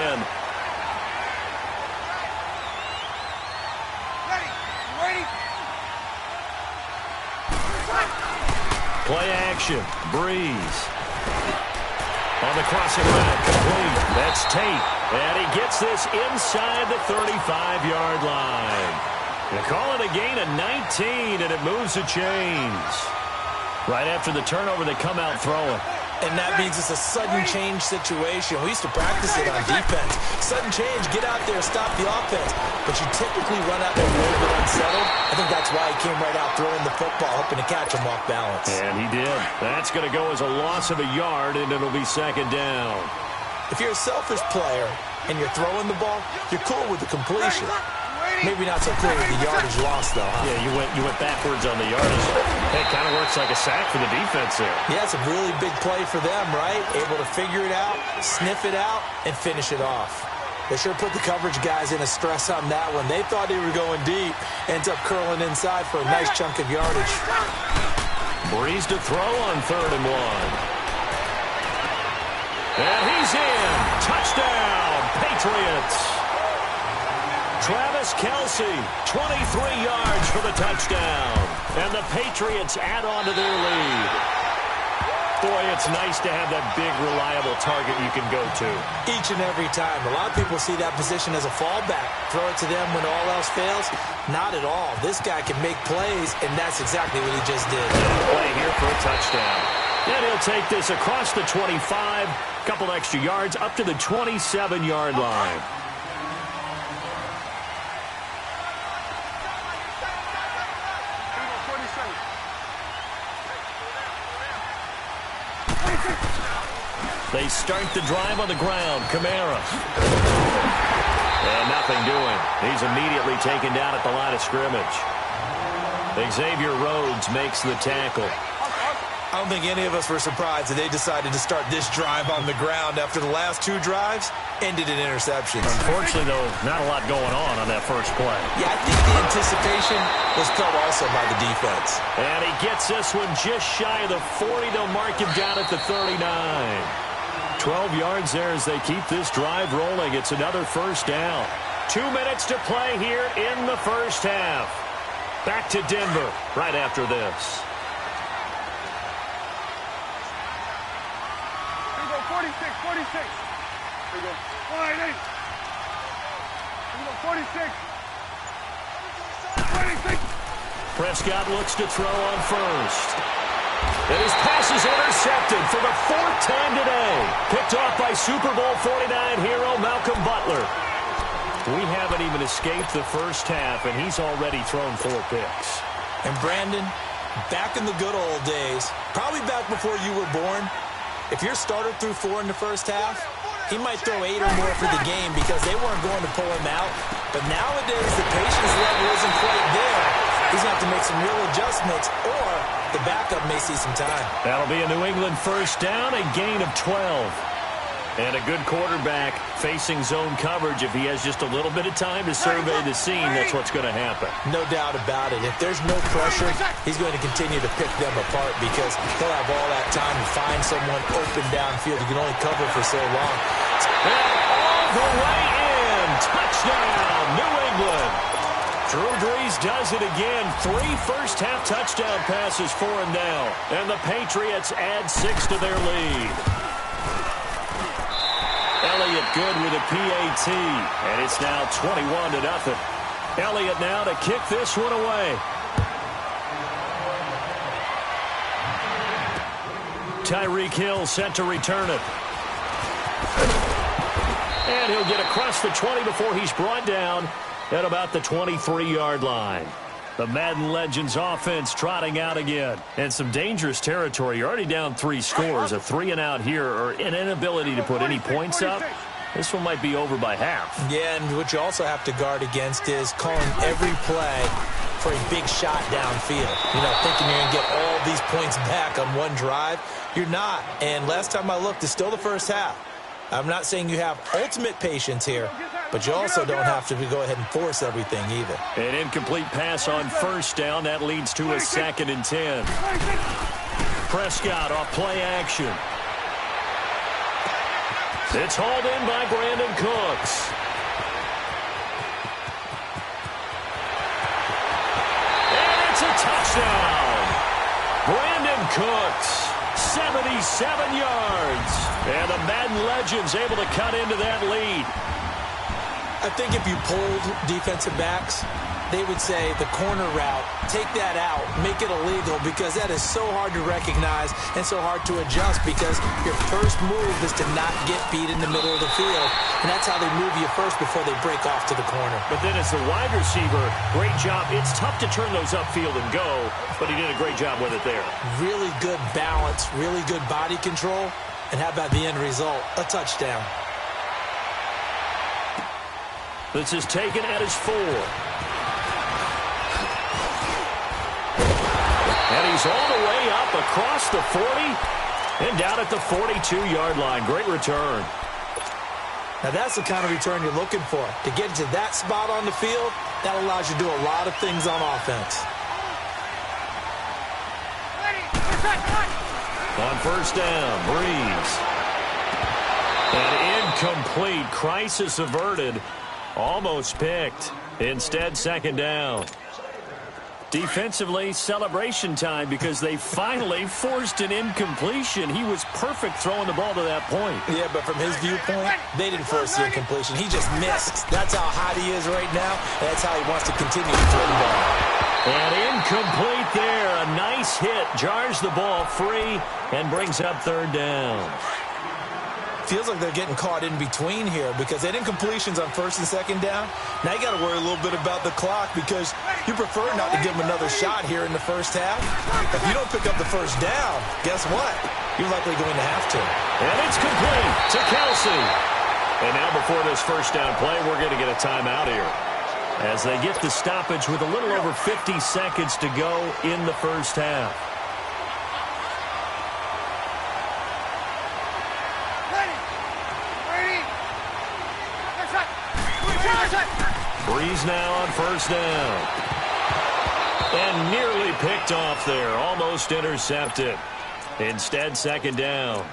Ready? Play action. Breeze. On the crossing route, complete. That's Tate. And he gets this inside the 35-yard line. They call it a gain of 19, and it moves the chains. Right after the turnover, they come out throwing. And that means it's a sudden change situation. We used to practice it on defense. Sudden change, get out there, stop the offense. But you typically run out there a little bit unsettled. I think that's why he came right out throwing the football, hoping to catch him off balance. And he did. That's going to go as a loss of a yard, and it'll be 2nd down. If you're a selfish player and you're throwing the ball, you're cool with the completion. Maybe not so cool with the yardage loss, though. Huh? Yeah, you went backwards on the yardage. It kind of works like a sack for the defense there. Yeah, it's a really big play for them, right? Able to figure it out, sniff it out, and finish it off. They sure put the coverage guys in a stress on that one. They thought they were going deep. Ends up curling inside for a nice chunk of yardage. Breeze to throw on 3rd and 1. And he's in. Touchdown, Patriots. Travis Kelce, 23 yards for the touchdown. And the Patriots add on to their lead. Boy, it's nice to have that big, reliable target you can go to. Each and every time. A lot of people see that position as a fallback. Throw it to them when all else fails. Not at all. This guy can make plays, and that's exactly what he just did. Play here for a touchdown. And he'll take this across the 25, a couple extra yards, up to the 27-yard line. They start the drive on the ground. Kamara. And nothing doing. He's immediately taken down at the line of scrimmage. Xavier Rhodes makes the tackle. I don't think any of us were surprised that they decided to start this drive on the ground after the last 2 drives ended in interceptions. Unfortunately, though, not a lot going on that first play. Yeah, I think the anticipation was felt also by the defense. And he gets this one just shy of the 40. They'll mark him down at the 39. 12 yards there as they keep this drive rolling. It's another first down. 2 minutes to play here in the first half. Back to Denver right after this. Here we go, 46. Here we go. 188. Here we go, 46. 26. Prescott looks to throw on first. And his pass is intercepted for the 4th time today. Picked off by Super Bowl 49 hero Malcolm Butler. We haven't even escaped the first half, and he's already thrown 4 picks. And Brandon, back in the good old days, probably back before you were born, if your starter threw 4 in the first half, he might throw 8 or more for the game because they weren't going to pull him out. But nowadays, the patience level isn't quite there. He's going to have to make some real adjustments, or the backup may see some time. That'll be a New England first down, a gain of 12. And a good quarterback facing zone coverage. If he has just a little bit of time to survey the scene, that's what's going to happen. No doubt about it. If there's no pressure, he's going to continue to pick them apart because he'll have all that time to find someone open downfield. He can only cover for so long. And all the way in. Touchdown, New England. Drew Brees does it again. 3 first-half touchdown passes for him now. And the Patriots add 6 to their lead. Elliott good with a PAT. And it's now 21-0. Elliott now to kick this one away. Tyreek Hill set to return it. And he'll get across the 20 before he's brought down at about the 23-yard line. The Madden Legends offense trotting out again. And some dangerous territory. You're already down 3 scores. A 3-and-out here, or an inability to put any points up. This one might be over by half. Yeah, and what you also have to guard against is calling every play for a big shot downfield. You know, thinking you're going to get all these points back on one drive. You're not. And last time I looked, it's still the first half. I'm not saying you have ultimate patience here, but you also don't have to go ahead and force everything either. An incomplete pass on first down. That leads to a 2nd and 10. Prescott off play action. It's hauled in by Brandon Cooks. And it's a touchdown. Brandon Cooks. 77 yards. And the Madden Legends able to cut into that lead. I think if you pulled defensive backs, they would say the corner route, take that out, make it illegal, because that is so hard to recognize and so hard to adjust, because your first move is to not get beat in the middle of the field. And that's how they move you first before they break off to the corner. But then as the wide receiver, great job. It's tough to turn those upfield and go, but he did a great job with it there. Really good balance, really good body control, and how about the end result? A touchdown. This is taken at his 4. And he's all the way up across the 40 and down at the 42-yard line. Great return. Now that's the kind of return you're looking for. To get to that spot on the field, that allows you to do a lot of things on offense. On first down, Breeze. An incomplete. Crisis averted. Almost picked. Instead, 2nd down. Defensively, celebration time, because they finally forced an incompletion. He was perfect throwing the ball to that point. Yeah, but from his viewpoint, they didn't force the incompletion. He just missed. That's how hot he is right now, and that's how he wants to continue to throw the ball. And incomplete there. A nice hit. Jars the ball free and brings up 3rd down. Feels like they're getting caught in between here, because they had incompletions on 1st and 2nd down. Now you got to worry a little bit about the clock, because you prefer not to give them another shot here in the first half. If you don't pick up the first down, guess what? You're likely going to have to. And it's complete to Kelsey. And now before this first down play, we're going to get a timeout here, as they get the stoppage with a little over 50 seconds to go in the first half. Breeze now on first down. And nearly picked off there. Almost intercepted. Instead, 2nd down.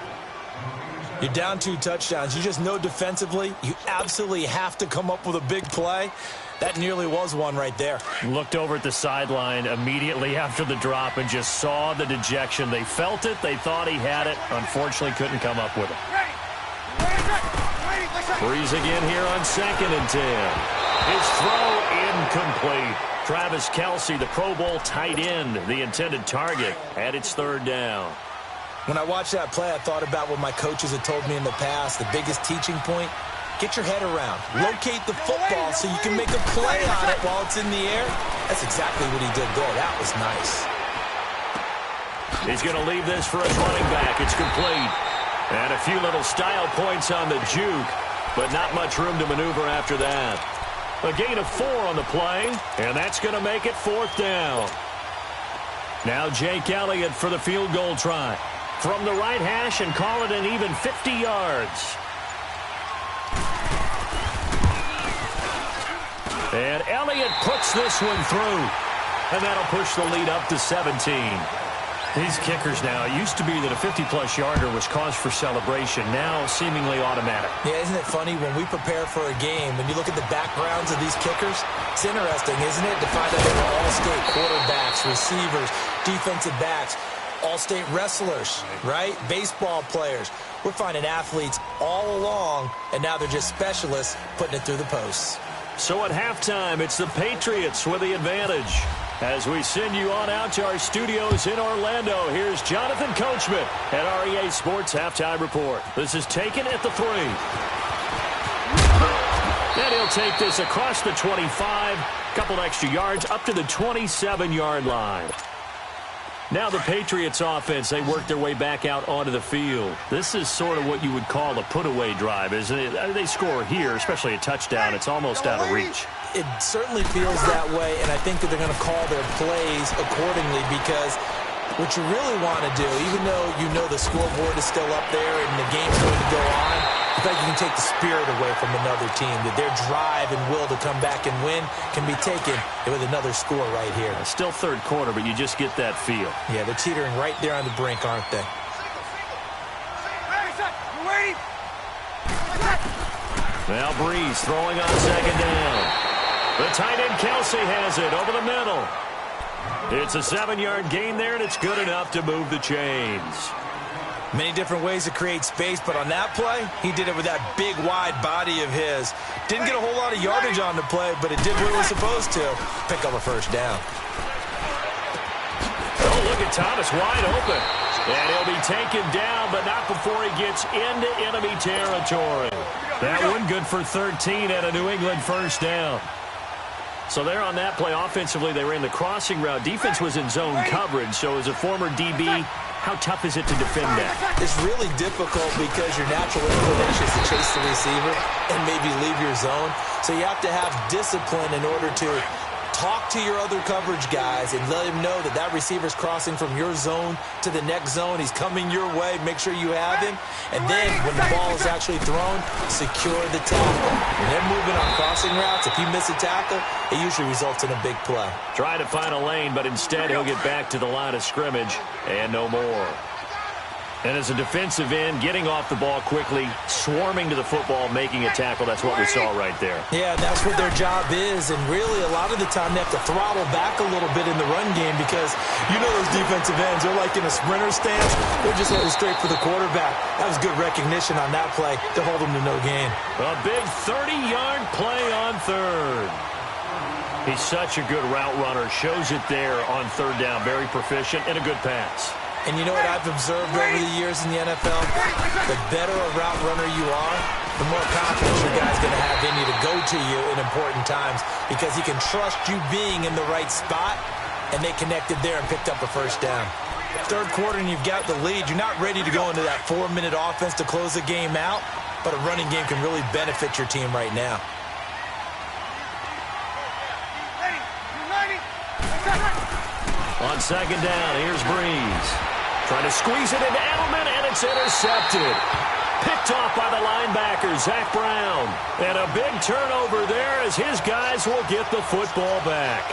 You're down 2 touchdowns. You just know defensively you absolutely have to come up with a big play. That nearly was one right there. Looked over at the sideline immediately after the drop and just saw the dejection. They felt it. They thought he had it. Unfortunately, couldn't come up with it. Breeze again here on 2nd and 10. His throw incomplete. Travis Kelce, the Pro Bowl tight end, the intended target, at its 3rd down. When I watched that play, I thought about what my coaches had told me in the past. The biggest teaching point, get your head around. Locate the football so you can make a play on it while it's in the air. That's exactly what he did there. That was nice. He's going to leave this for his running back. It's complete. And a few little style points on the juke, but not much room to maneuver after that. A gain of 4 on the play, and that's going to make it 4th down. Now Jake Elliott for the field goal try. From the right hash, and call it an even 50 yards. And Elliott puts this one through, and that'll push the lead up to 17. These kickers now, it used to be that a 50-plus yarder was cause for celebration, now seemingly automatic. Yeah, isn't it funny when we prepare for a game, when you look at the backgrounds of these kickers, it's interesting, isn't it, to find out they were all-state quarterbacks, receivers, defensive backs, all-state wrestlers, right? Baseball players. We're finding athletes all along, and now they're just specialists putting it through the posts. So at halftime, it's the Patriots with the advantage. As we send you on out to our studios in Orlando, here's Jonathan Coachman at REA Sports Halftime Report. This is taken at the 3. And he'll take this across the 25, couple extra yards, up to the 27-yard line. Now the Patriots offense, they work their way back out onto the field. This is sort of what you would call a put-away drive, isn't it? They score here, especially a touchdown. It's almost out of reach. It certainly feels that way, and I think that they're going to call their plays accordingly because what you really want to do, even though you know the scoreboard is still up there and the game's going to go on, I think you can take the spirit away from another team, that their drive and will to come back and win can be taken with another score right here. Still third quarter, but you just get that feel. Yeah, they're teetering right there on the brink, aren't they? Now Breeze throwing on second down. The tight end Kelsey has it over the middle. It's a 7-yard gain there, and it's good enough to move the chains. Many different ways to create space, but on that play, he did it with that big, wide body of his. Didn't get a whole lot of yardage on the play, but it did what it was supposed to. Pick up a first down. Oh, look at Thomas wide open. And he'll be taken down, but not before he gets into enemy territory. That one good for 13 at a New England first down. So there on that play, offensively, they ran the crossing route. Defense was in zone coverage, so as a former DB, how tough is it to defend that? It's really difficult because your natural inclination is to chase the receiver and maybe leave your zone. So you have to have discipline in order to talk to your other coverage guys and let him know that that receiver's crossing from your zone to the next zone. He's coming your way. Make sure you have him. And then when the ball is actually thrown, secure the tackle. When they're moving on crossing routes, if you miss a tackle, it usually results in a big play. Try to find a lane, but instead he'll get back to the line of scrimmage and no more. And as a defensive end, getting off the ball quickly, swarming to the football, making a tackle, that's what we saw right there. Yeah, that's what their job is. And really, a lot of the time, they have to throttle back a little bit in the run game because you know those defensive ends, they're like in a sprinter stance. They're just heading straight for the quarterback. That was good recognition on that play to hold them to no gain. A big 30-yard play on third. He's such a good route runner. Shows it there on third down. Very proficient and a good pass. And you know what I've observed over the years in the NFL? The better a route runner you are, the more confidence your guy's going to have in you to go to you in important times because he can trust you being in the right spot, and they connected there and picked up a first down. Third quarter and you've got the lead. You're not ready to go into that 4-minute offense to close the game out, but a running game can really benefit your team right now. On second down, here's Breeze. Trying to squeeze it into Edelman, and it's intercepted. Picked off by the linebacker, Zach Brown. And a big turnover there as his guys will get the football back.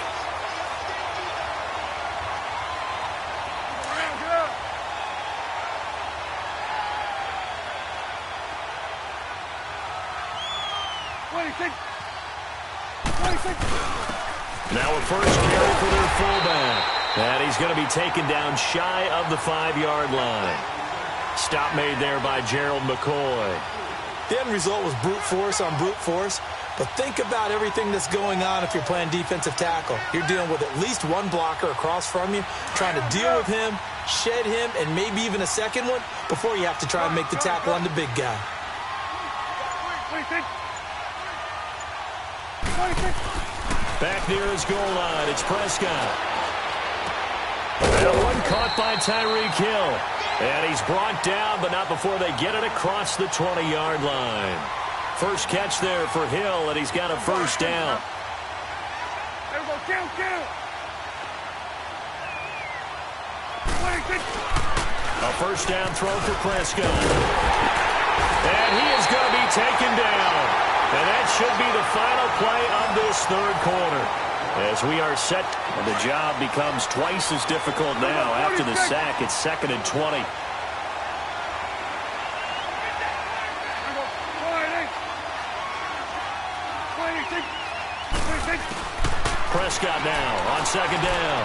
Now a first carry for their fullback. And he's going to be taken down shy of the 5-yard line. Stop made there by Gerald McCoy. The end result was brute force on brute force. But think about everything that's going on if you're playing defensive tackle. You're dealing with at least one blocker across from you, trying to deal with him, shed him, and maybe even a second one before you have to try and make the tackle on the big guy. Back near his goal line, it's Prescott. And one caught by Tyreek Hill. And he's brought down, but not before they get it across the 20-yard line. First catch there for Hill, and he's got a first down. A first down throw for Prescott. And he is going to be taken down. And that should be the final play of this third quarter. As we are set, and the job becomes twice as difficult now. After the sack, it's 2nd and 20. Prescott now on second down.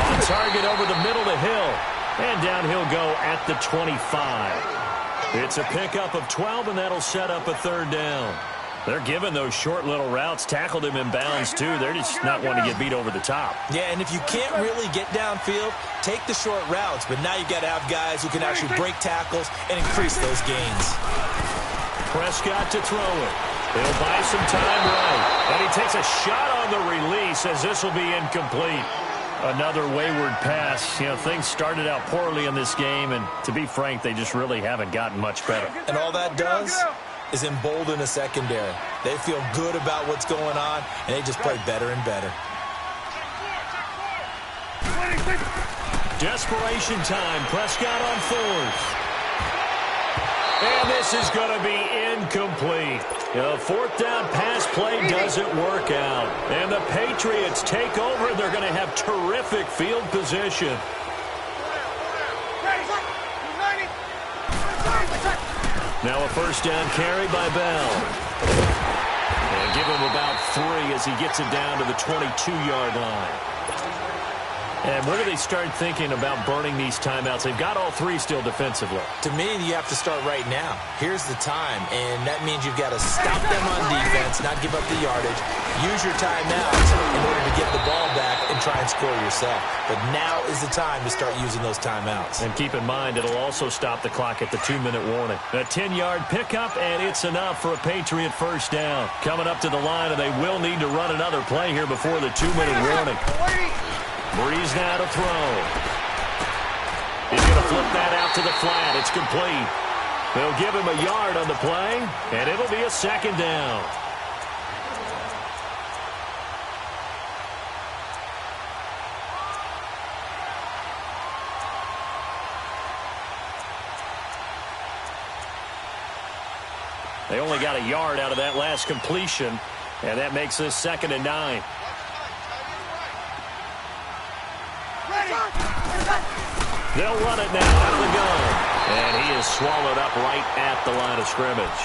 On target over the middle to Hill. And down he'll go at the 25. It's a pickup of 12, and that'll set up a third down. They're giving those short little routes. Tackled him in bounds, too. They're just not wanting to get beat over the top. Yeah, and if you can't really get downfield, take the short routes. But now you got to have guys who can actually break tackles and increase those gains. Prescott to throw it. He'll buy some time right. And he takes a shot on the release as this will be incomplete. Another wayward pass. You know, things started out poorly in this game, and to be frank, they just really haven't gotten much better. And all that does is embolden a secondary. They feel good about what's going on, and they just play better and better. Desperation time. Prescott on fourth. And this is going to be incomplete. The fourth down pass play doesn't work out. And the Patriots take over, and they're going to have terrific field position. Now a first down carry by Bell. And give him about 3 as he gets it down to the 22-yard line. And when do they start thinking about burning these timeouts? They've got all 3 still defensively. To me, you have to start right now. Here's the time, and that means you've got to stop them on defense, not give up the yardage, use your timeouts in order to get the ball back and try and score yourself. But now is the time to start using those timeouts. And keep in mind, it'll also stop the clock at the 2-minute warning. A 10-yard pickup, and it's enough for a Patriot first down. Coming up to the line, and they will need to run another play here before the 2-minute warning. Breeze now to throw. He's going to flip that out to the flat. It's complete. They'll give him a yard on the play, and it'll be a second down. They only got a yard out of that last completion, and that makes this 2nd and 9. They'll run it now out of the gun. And he is swallowed up right at the line of scrimmage.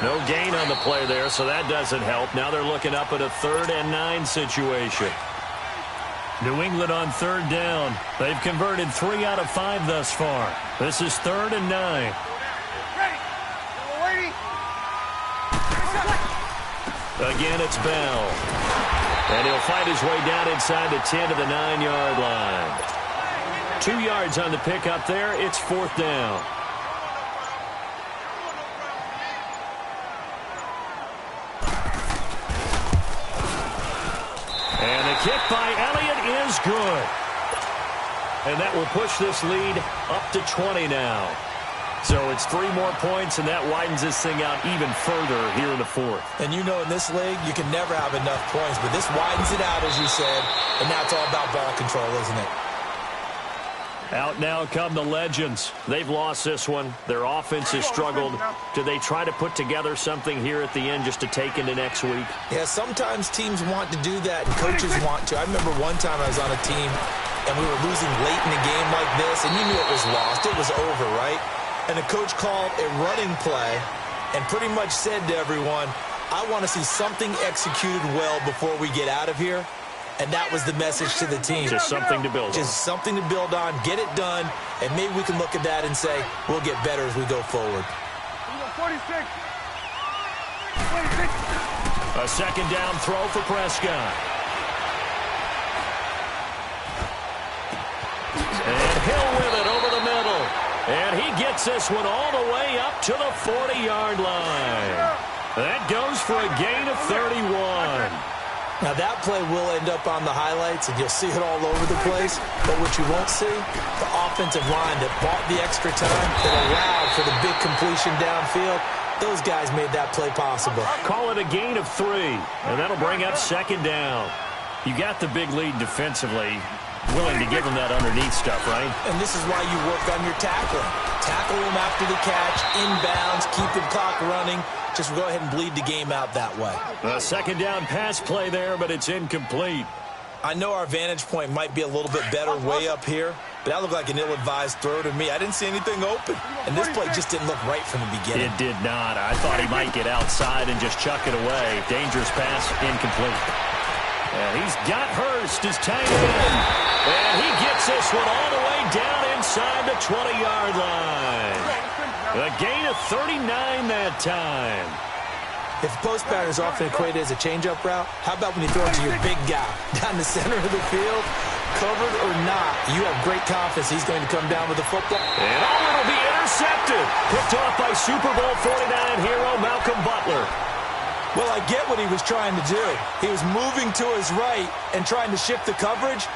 No gain on the play there, so that doesn't help. Now they're looking up at a 3rd and 9 situation. New England on 3rd down. They've converted 3 out of 5 thus far. This is 3rd and 9. Again, it's Bell. And he'll fight his way down inside the 10 to the 9-yard line. 2 yards on the pickup there. It's 4th down. And the kick by Elliott is good. And that will push this lead up to 20 now. So it's 3 more points, and that widens this thing out even further here in the 4th. And you know in this league, you can never have enough points, but this widens it out, as you said, and now it's all about ball control, isn't it? Out now come the legends. They've lost this one. Their offense has struggled. Do they try to put together something here at the end just to take into next week? Yeah, sometimes teams want to do that, and coaches want to. I remember one time I was on a team, and we were losing late in a game like this, and you knew it was lost. It was over, right? And the coach called a running play and pretty much said to everyone, I want to see something executed well before we get out of here. And that was the message to the team. Just something to build on. Just something to build on, get it done, and maybe we can look at that and say, we'll get better as we go forward. 46. A 2nd down throw for Prescott. And Hill with it over the middle. And he gets this one all the way up to the 40-yard line. That goes for a gain of 31. Now that play will end up on the highlights, and you'll see it all over the place. But what you won't see, the offensive line that bought the extra time, that allowed for the big completion downfield, those guys made that play possible. Call it a gain of 3, and that'll bring up 2nd down. You got the big lead defensively. Willing to give them that underneath stuff, right? And this is why you work on your tackling. Tackle them after the catch, inbounds, keep the clock running. Just go ahead and bleed the game out that way. A 2nd down pass play there, but it's incomplete. I know our vantage point might be a little bit better way up here, but that looked like an ill-advised throw to me. I didn't see anything open, and this play just didn't look right from the beginning. It did not. I thought he might get outside and just chuck it away. Dangerous pass, incomplete. And he's got Hurst as tight end. And he gets this one all the way down inside the 20-yard line. A gain of 39 that time. If post pattern is often equated as a change-up route, how about when you throw it to your big guy down the center of the field? Covered or not, you have great confidence he's going to come down with the football. And it'll be intercepted. Picked off by Super Bowl 49 hero Malcolm Butler. Well, I get what he was trying to do. He was moving to his right and trying to shift the coverage,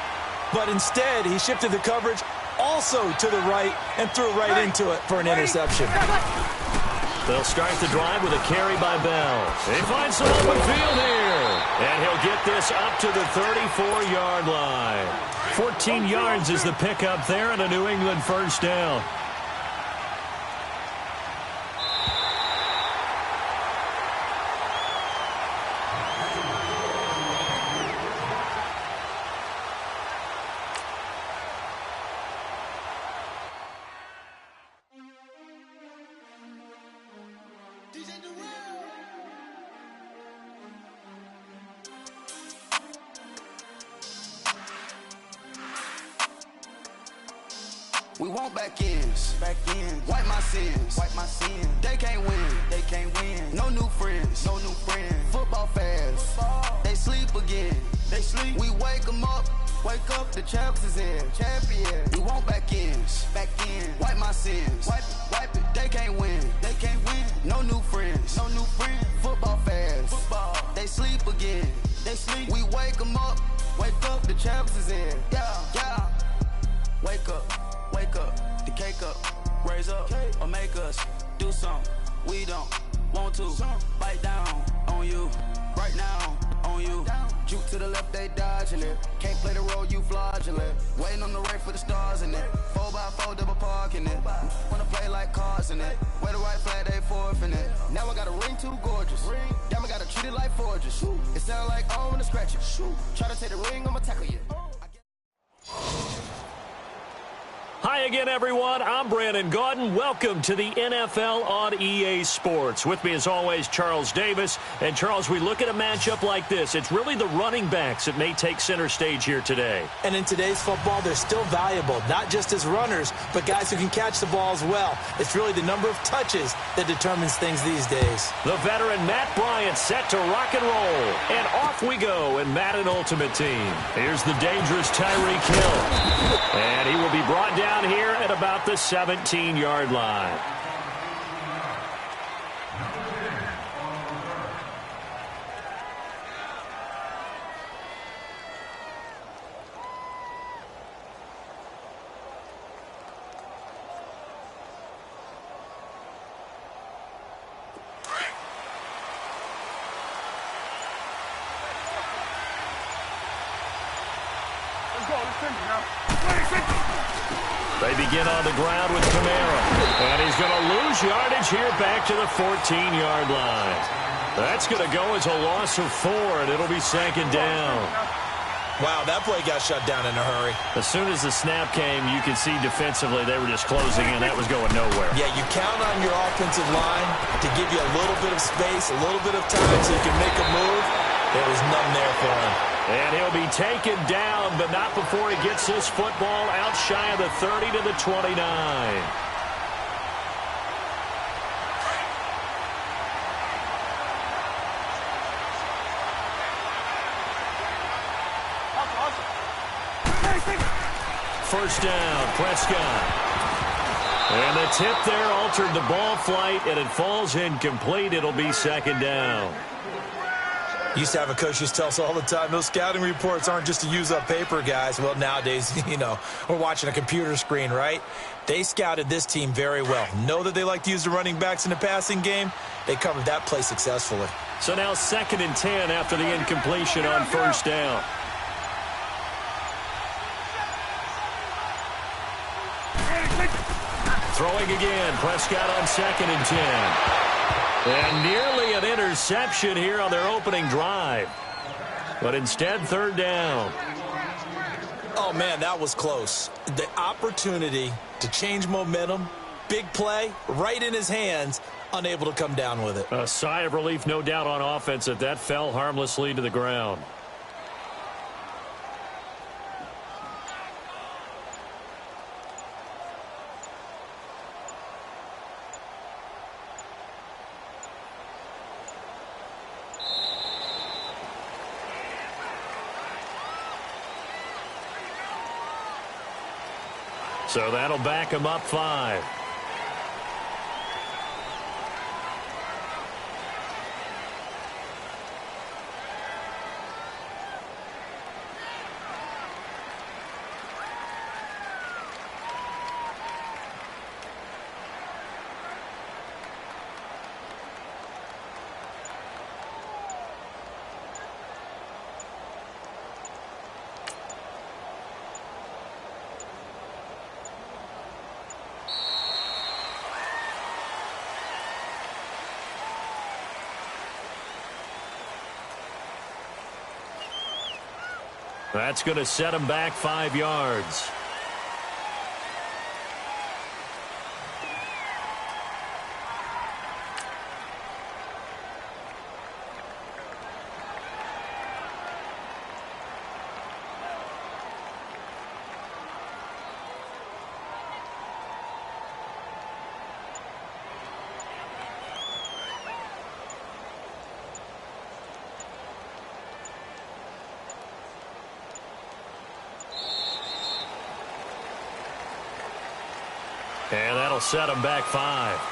but instead he shifted the coverage also to the right and threw right into it for an interception. They'll start the drive with a carry by Bell. They find some open field here. And he'll get this up to the 34-yard line. 14 yards is the pickup there and a New England first down. We want back ends. Wipe my sins. They can't win. No new friends. Football fans. They sleep again. We wake them up. Wake up, the champs is in. Champion. We want back ends. Wipe my sins. Wipe it. They can't win. No new friends. Football fans. They sleep again. We wake them up. Wake up, the champs is in. Yeah. Wake up, the cake up, raise up, or make us do something we don't want to. Bite down on you, right now on you. Juke to the left, they dodging it. Can't play the role, you fraudulent. Waiting on the right for the stars in it. 4x4 double parking it. Wanna play like cars in it. Wear the white flag, they forfeit it. Now I got a ring too gorgeous. Damn, I gotta treat it like forges. It sound like I wanna scratch it. Try to take the ring, I'ma tackle you. Hi again, everyone. I'm Brandon Gaudin. Welcome to the NFL on EA Sports. With me, as always, Charles Davis. And, Charles, we look at a matchup like this. It's really the running backs that may take center stage here today. And in today's football, they're still valuable, not just as runners, but guys who can catch the ball as well. It's really the number of touches that determines things these days. The veteran Matt Bryant set to rock and roll. And off we go in Madden Ultimate Team. Here's the dangerous Tyreek Hill. And he will be brought down here at about the 17-yard line. They begin on the ground with Kamara. And he's going to lose yardage here back to the 14-yard line. That's going to go as a loss of 4, and it'll be second down. Wow, that play got shut down in a hurry. As soon as the snap came, you could see defensively they were just closing in. That was going nowhere. Yeah, you count on your offensive line to give you a little bit of space, a little bit of time so you can make a move. There was none there for him. And he'll be taken down, but not before he gets this football out shy of the 30 to the 29. First down, Prescott. And the tip there altered the ball flight, and it falls incomplete. It'll be second down. Used to have a coach used to tell us all the time, those scouting reports aren't just to use up paper, guys. Well, nowadays, we're watching a computer screen, right? They scouted this team very well. Know that they like to use the running backs in the passing game. They covered that play successfully. So now 2nd and 10 after the incompletion on first down. Throwing again, Prescott on 2nd and 10. And nearly an interception here on their opening drive. But instead, 3rd down. Oh, man, that was close. The opportunity to change momentum, big play, right in his hands, unable to come down with it. A sigh of relief, no doubt, on offense that fell harmlessly to the ground. So that'll back him up 5. That's going to set him back 5 yards. And that'll set him back 5.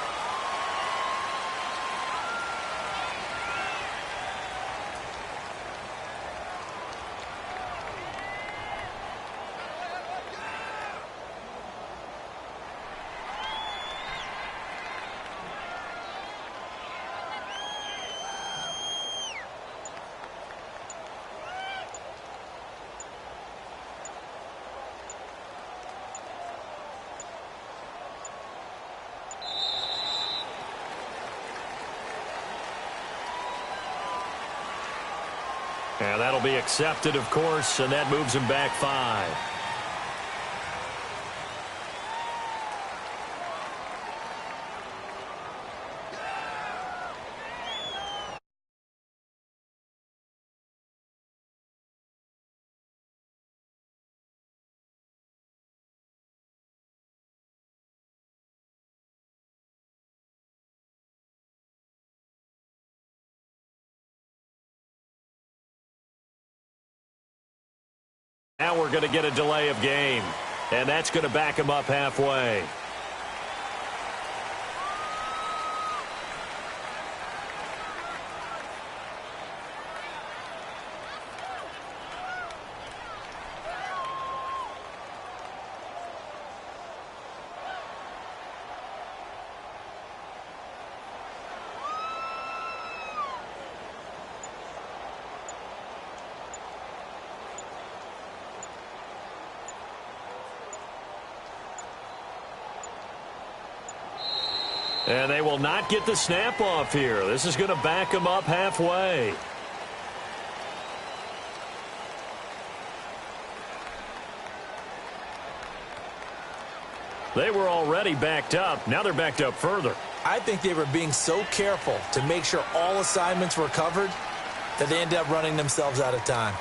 And that'll be accepted, of course, and that moves him back 5. Now we're going to get a delay of game, and that's going to back him up halfway. And they will not get the snap off here. This is going to back them up halfway. They were already backed up. Now they're backed up further. I think they were being so careful to make sure all assignments were covered that they ended up running themselves out of time.